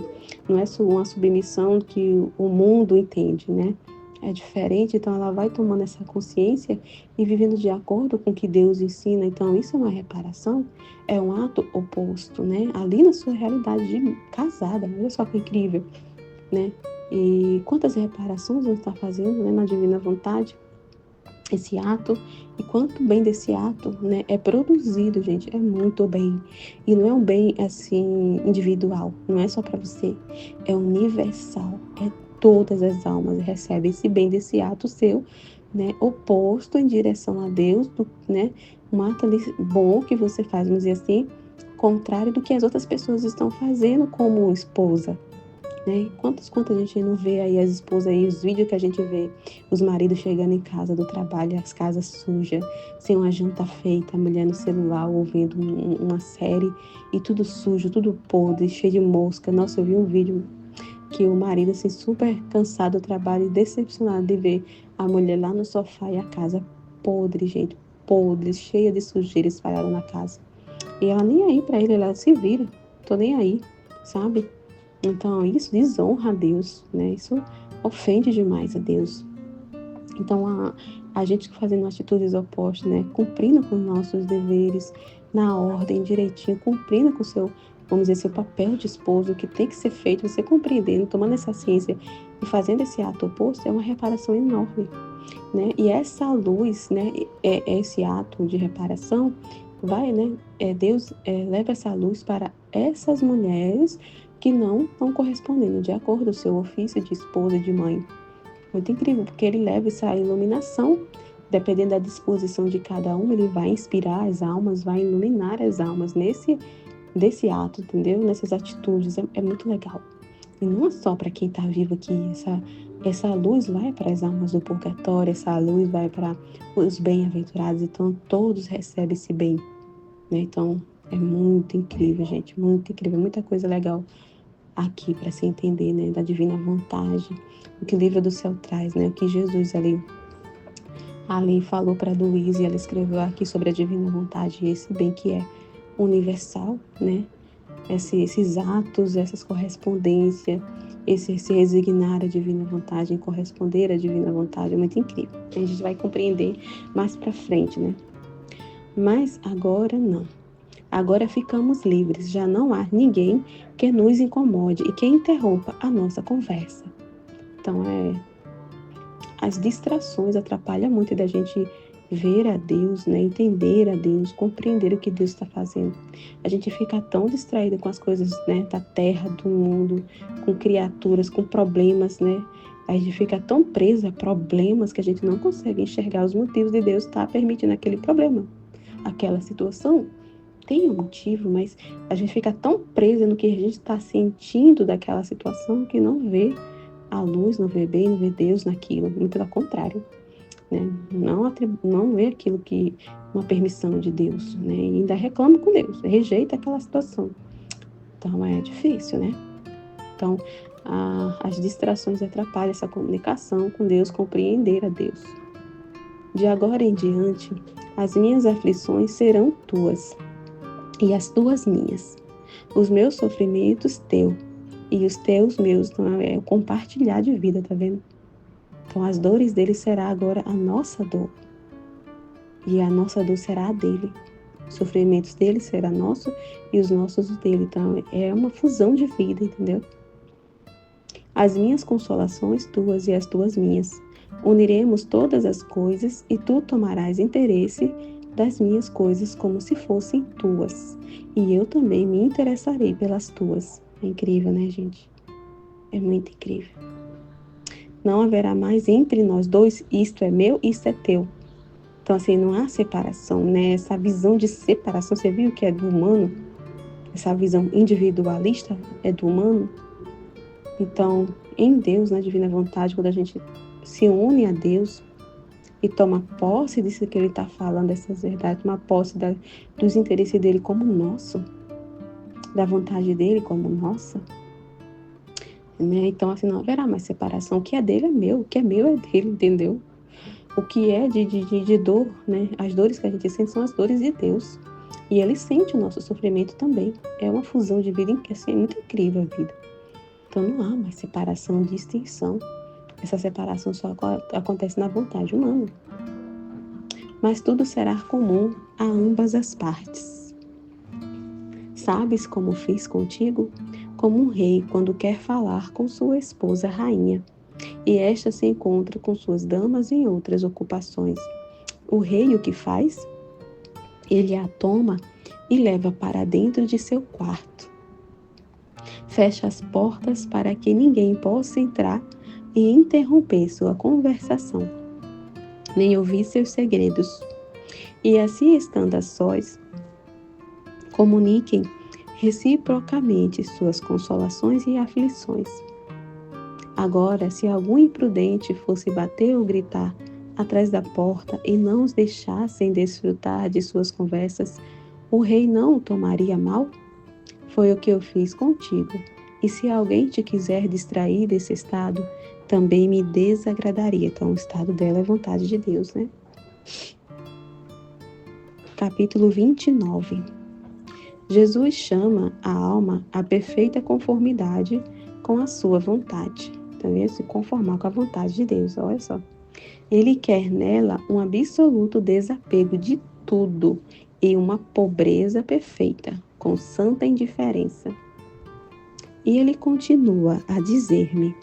Não é uma submissão que o mundo entende, né? É diferente, então ela vai tomando essa consciência e vivendo de acordo com o que Deus ensina. Então, isso é uma reparação, é um ato oposto, né? Ali na sua realidade de casada, olha só que incrível, né? E quantas reparações você está fazendo, né, na divina vontade, esse ato, e quanto bem desse ato, né, é produzido, gente, é muito bem. E não é um bem, assim, individual, não é só para você, é universal, é todas as almas recebem esse bem desse ato seu, né, oposto em direção a Deus, né, um ato ali bom que você faz, vamos dizer assim, contrário do que as outras pessoas estão fazendo como esposa, né? Quantas a gente não vê aí as esposas aí, os vídeos que a gente vê, os maridos chegando em casa do trabalho, as casas sujas, sem uma janta feita, a mulher no celular ouvindo uma série e tudo sujo, tudo podre, cheio de mosca. Nossa, eu vi um vídeo que o marido assim super cansado do trabalho e decepcionado de ver a mulher lá no sofá e a casa podre, gente, podre, cheia de sujeira espalhada na casa. E ela nem aí pra ele, ela se vira, tô nem aí, sabe? Então, isso desonra a Deus, né? Isso ofende demais a Deus. Então, a gente fazendo atitudes opostas, né? Cumprindo com os nossos deveres, na ordem, direitinho, cumprindo com o seu, vamos dizer, seu papel de esposo, que tem que ser feito, você compreendendo, tomando essa ciência e fazendo esse ato oposto, é uma reparação enorme, né? E essa luz, né? Esse ato de reparação vai, né? Deus leva essa luz para essas mulheres que não estão correspondendo de acordo com o seu ofício de esposa e de mãe. Muito incrível, porque ele leva essa iluminação, dependendo da disposição de cada um, ele vai inspirar as almas, vai iluminar as almas desse ato, entendeu? Nessas atitudes, é muito legal. E não é só para quem está vivo aqui, essa luz vai para as almas do purgatório, essa luz vai para os bem-aventurados, então todos recebem esse bem, né? Então, é muito incrível, gente, muito incrível, muita coisa legal aqui para se entender, né, da divina vontade, o que o livro do céu traz, né, o que Jesus ali falou para Luísa e ela escreveu aqui sobre a divina vontade, esse bem que é universal, né, esses atos, essas correspondências, esse se resignar à divina vontade, em corresponder à divina vontade, é muito incrível. A gente vai compreender mais para frente, né? Mas agora não. Agora ficamos livres, já não há ninguém que nos incomode e que interrompa a nossa conversa. Então, as distrações atrapalham muito da gente ver a Deus, né? Entender a Deus, compreender o que Deus está fazendo. A gente fica tão distraído com as coisas, né, da terra, do mundo, com criaturas, com problemas, né? A gente fica tão preso a problemas que a gente não consegue enxergar os motivos de Deus estar permitindo aquele problema, aquela situação. Tem um motivo, mas a gente fica tão presa no que a gente está sentindo daquela situação que não vê a luz, não vê bem, não vê Deus naquilo. Muito pelo contrário, né? Não vê aquilo que uma permissão de Deus, né? E ainda reclama com Deus, rejeita aquela situação. Então é difícil, né? Então as distrações atrapalham essa comunicação com Deus, compreender a Deus. De agora em diante, as minhas aflições serão tuas e as tuas minhas, os meus sofrimentos teu e os teus meus. Então é o compartilhar de vida, tá vendo? Então as dores dele será agora a nossa dor e a nossa dor será a dele. Os sofrimentos dele será nosso e os nossos dele. Então é uma fusão de vida, entendeu? As minhas consolações tuas e as tuas minhas. Uniremos todas as coisas e tu tomarás interesse das minhas coisas como se fossem tuas, e eu também me interessarei pelas tuas. É incrível, né, gente? É muito incrível. Não haverá mais entre nós dois, isto é meu, isto é teu. Então, assim, não há separação, né? Essa visão de separação, você viu que é do humano? Essa visão individualista é do humano? Então, em Deus, na divina vontade, quando a gente se une a Deus, e toma posse disso que ele está falando, dessas verdades, uma posse dos interesses dele como nosso, da vontade dele como nossa, né? Então, assim, não haverá mais separação. O que é dele é meu, o que é meu é dele, entendeu? O que é de dor, né? As dores que a gente sente são as dores de Deus. E ele sente o nosso sofrimento também. É uma fusão de vida que assim, é muito incrível a vida. Então, não há mais separação, distinção. Essa separação só acontece na vontade humana. Mas tudo será comum a ambas as partes. Sabes como fiz contigo? Como um rei quando quer falar com sua esposa rainha, e esta se encontra com suas damas em outras ocupações. O rei o que faz? Ele a toma e leva para dentro de seu quarto. Fecha as portas para que ninguém possa entrar e interromper sua conversação, nem ouvir seus segredos. E assim, estando a sós, comuniquem reciprocamente suas consolações e aflições. Agora, se algum imprudente fosse bater ou gritar atrás da porta e não os deixassem desfrutar de suas conversas, o rei não o tomaria mal? Foi o que eu fiz contigo. E se alguém te quiser distrair desse estado, também me desagradaria. Então, o estado dela é vontade de Deus, né? Capítulo 29. Jesus chama a alma à perfeita conformidade com a sua vontade. Então, ele se conformar com a vontade de Deus, olha só. Ele quer nela um absoluto desapego de tudo e uma pobreza perfeita, com santa indiferença. E ele continua a dizer-me: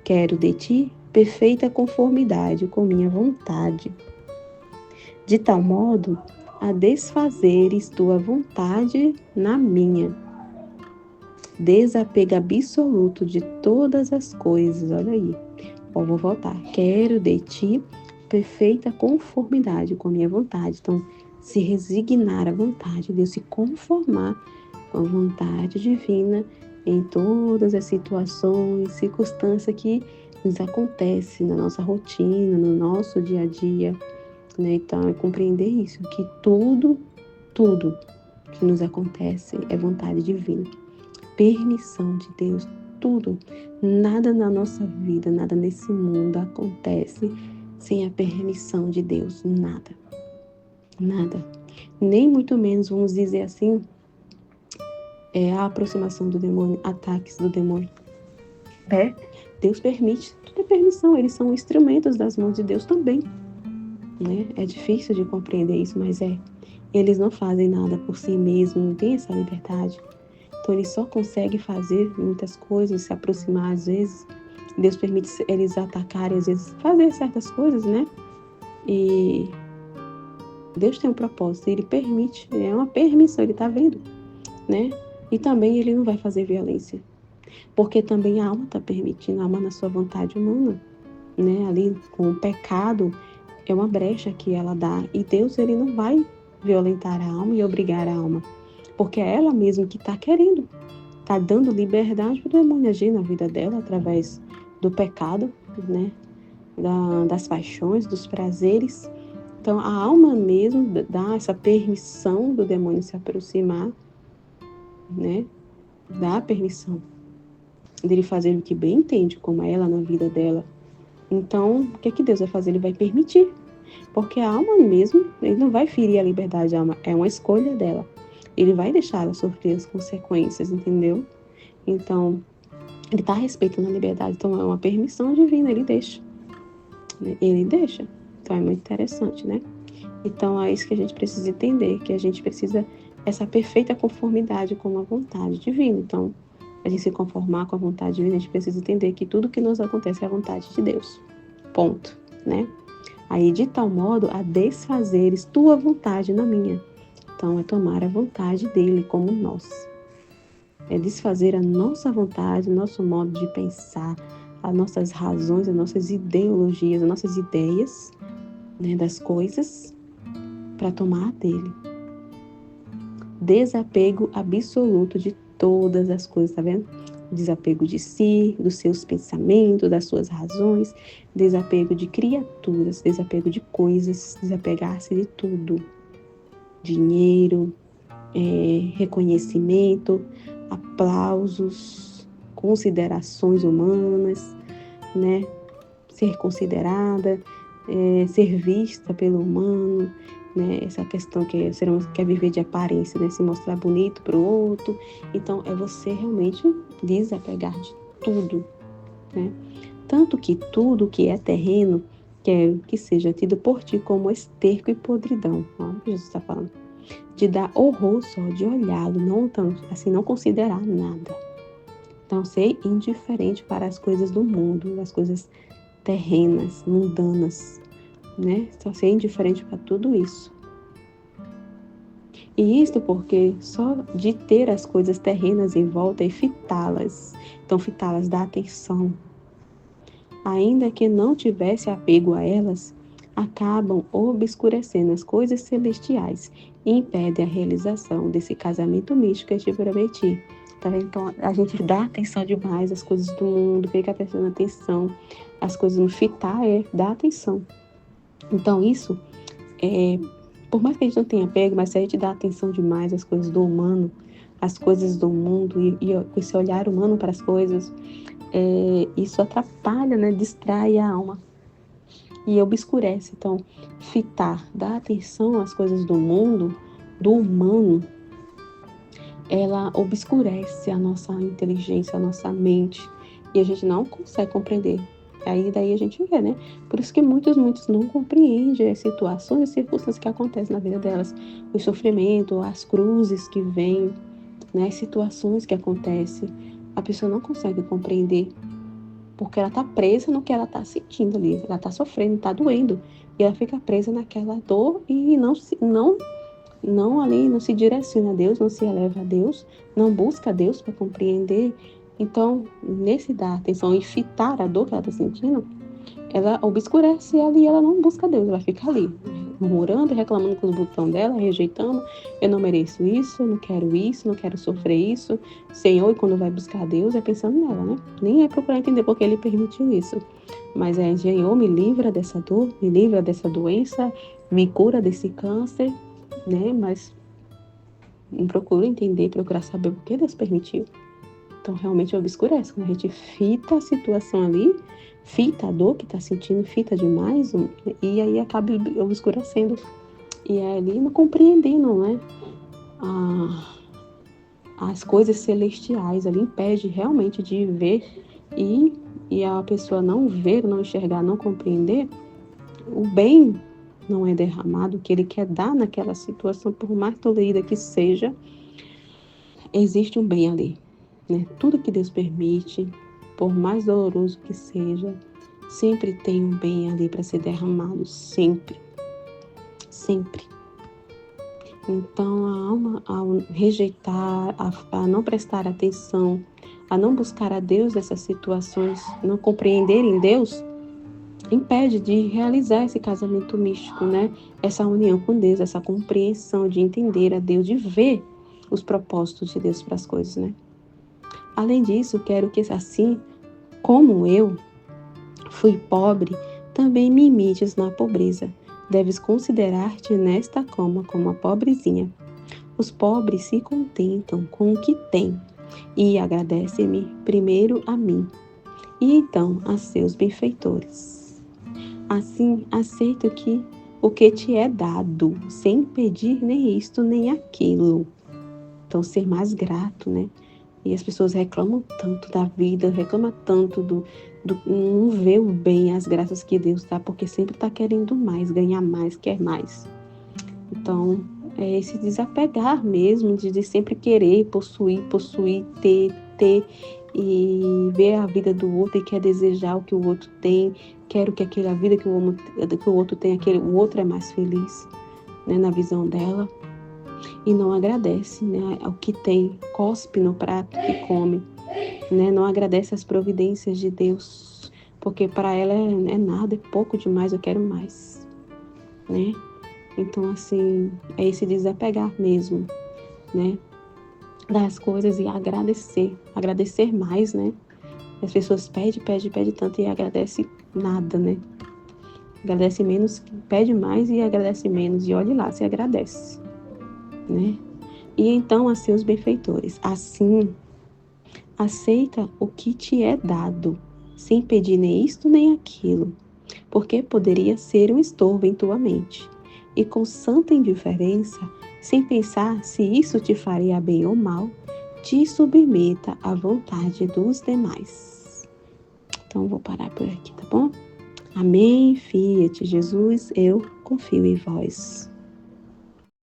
quero de ti perfeita conformidade com minha vontade, de tal modo a desfazeres tua vontade na minha. Desapego absoluto de todas as coisas, olha aí. Vou voltar. Quero de ti perfeita conformidade com a minha vontade. Então, se resignar à vontade de Deus, se conformar com a vontade divina em todas as situações, circunstâncias que nos acontecem na nossa rotina, no nosso dia a dia, né? Então, é compreender isso, que tudo que nos acontece é vontade divina, permissão de Deus, tudo. Nada na nossa vida, nada nesse mundo acontece sem a permissão de Deus, nada. Nem muito menos, vamos dizer assim, a aproximação do demônio, ataques do demônio. Deus permite, tudo é permissão, eles são instrumentos das mãos de Deus também, né? É difícil de compreender isso, mas eles não fazem nada por si mesmos, não tem essa liberdade. Então, eles só conseguem fazer muitas coisas, se aproximar às vezes. Deus permite eles atacarem, às vezes, fazer certas coisas, né? E Deus tem um propósito, Ele permite, é uma permissão, Ele está vendo, né? E também Ele não vai fazer violência, porque também a alma está permitindo, a alma na sua vontade humana, né? Ali com o pecado, é uma brecha que ela dá. E Deus, Ele não vai violentar a alma e obrigar a alma, porque é ela mesma que está querendo, está dando liberdade para o demônio agir na vida dela através do pecado, né? Das paixões, dos prazeres. Então, a alma mesmo dá essa permissão do demônio se aproximar, né? Dá a permissão dele fazer o que bem entende, como é ela na vida dela. Então, o que Deus vai fazer? Ele vai permitir, porque a alma mesmo, ele não vai ferir a liberdade da alma, é uma escolha dela. Ele vai deixar ela sofrer as consequências, entendeu? Então, ele está respeitando a liberdade. Então, é uma permissão divina, ele deixa. Ele deixa. Então, é muito interessante, né? Então, é isso que a gente precisa entender, que a gente precisa essa perfeita conformidade com a vontade divina. Então, a gente se conformar com a vontade divina, a gente precisa entender que tudo que nos acontece é a vontade de Deus. Ponto, né? Aí, de tal modo, a desfazeres tua vontade na minha. Então, é tomar a vontade dele como nós. É desfazer a nossa vontade, o nosso modo de pensar, as nossas razões, as nossas ideologias, as nossas ideias, né, das coisas, para tomar dele. Desapego absoluto de todas as coisas, tá vendo? Desapego de si, dos seus pensamentos, das suas razões, desapego de criaturas, desapego de coisas, desapegar-se de tudo. Dinheiro, reconhecimento, aplausos, considerações humanas, né? Ser considerada, ser vista pelo humano, né? Essa questão que você quer viver de aparência, né? Se mostrar bonito para o outro. Então, é você realmente desapegar de tudo, né? Tanto que tudo que é terreno, que seja tido por ti como esterco e podridão. Olha o que Jesus está falando. De dar horror só de olhá-lo, não considerar nada. Então, ser indiferente para as coisas do mundo, as coisas terrenas, mundanas, né? Então, ser indiferente para tudo isso. E isto porque só de ter as coisas terrenas em volta e fitá-las, então fitá-las dá atenção, ainda que não tivesse apego a elas, acabam obscurecendo as coisas celestiais e impedem a realização desse casamento místico que eu te prometi, Tá vendo? Então, a gente dá atenção demais às coisas do mundo, fica prestando atenção às coisas no fitar, dá atenção. Então, isso, por mais que a gente não tenha pego, mas se a gente dá atenção demais às coisas do humano, às coisas do mundo, e com esse olhar humano para as coisas, isso atrapalha, né? Distrai a alma e obscurece. Então, fitar, dar atenção às coisas do mundo, do humano, ela obscurece a nossa inteligência, a nossa mente, e a gente não consegue compreender. Aí daí a gente vê, né? Por isso que muitos não compreendem as situações e circunstâncias que acontecem na vida delas, o sofrimento, as cruzes que vêm, né? As situações que acontecem, a pessoa não consegue compreender, porque ela está presa no que ela está sentindo ali, ela está sofrendo, está doendo, e ela fica presa naquela dor e não se direciona a Deus, não se eleva a Deus, não busca a Deus para compreender. Então, nesse dar atenção e fitar a dor que ela está sentindo, ela obscurece ela e ela não busca Deus, ela fica ali, murmurando, reclamando com os botões dela, rejeitando, eu não mereço isso, eu não quero sofrer isso, Senhor, e quando vai buscar Deus é pensando nela, né? Nem é procurar entender porque Ele permitiu isso, mas Senhor, me livra dessa dor, me livra dessa doença, me cura desse câncer, né? Mas não procura entender, procurar saber por que Deus permitiu. Então, realmente obscurece. Quando a gente fita a situação ali, fita a dor que está sentindo, fita demais, e aí acaba obscurecendo. E é ali não compreendendo, né? As coisas celestiais ali, impede realmente de ver e a pessoa não ver, não enxergar, não compreender, o bem não é derramado, o que Ele quer dar naquela situação, por mais dolorida que seja, existe um bem ali. Né? Tudo que Deus permite, por mais doloroso que seja, sempre tem um bem ali para ser derramado, sempre. Então, a alma, ao rejeitar, a não prestar atenção, a não buscar a Deus nessas situações, não compreenderem Deus, impede de realizar esse casamento místico, né? Essa união com Deus, essa compreensão de entender a Deus, de ver os propósitos de Deus para as coisas, né? Além disso, quero que assim como eu fui pobre, também me imites na pobreza. Deves considerar-te nesta cama como a pobrezinha. Os pobres se contentam com o que têm e agradecem-me primeiro a mim e então a seus benfeitores. Assim, aceito o que te é dado, sem pedir nem isto nem aquilo. Então, ser mais grato, né? E as pessoas reclamam tanto da vida, reclamam tanto não vê o bem, as graças que Deus dá, porque sempre está querendo mais, ganhar mais, quer mais. Então, é esse desapegar mesmo, de sempre querer possuir, ter, e ver a vida do outro e quer desejar o que o outro tem, quero que aquela vida que o outro tem, o outro é mais feliz, né, na visão dela. E não agradece, né, ao que tem, cospe no prato que come, né, não agradece as providências de Deus, porque para ela é nada, é pouco demais, eu quero mais, né? Então, assim, é esse desapegar mesmo, né, das coisas e agradecer mais, né? As pessoas pedem tanto e agradece nada, né? Agradece menos, pede mais e agradece menos, e olhe lá, se agradece, né? E então a seus benfeitores. Assim, aceita o que te é dado, sem pedir nem isto nem aquilo, porque poderia ser um estorvo em tua mente. E com santa indiferença, sem pensar se isso te faria bem ou mal, te submeta à vontade dos demais. Então, vou parar por aqui, tá bom? Amém, Fiat Jesus, eu confio em vós.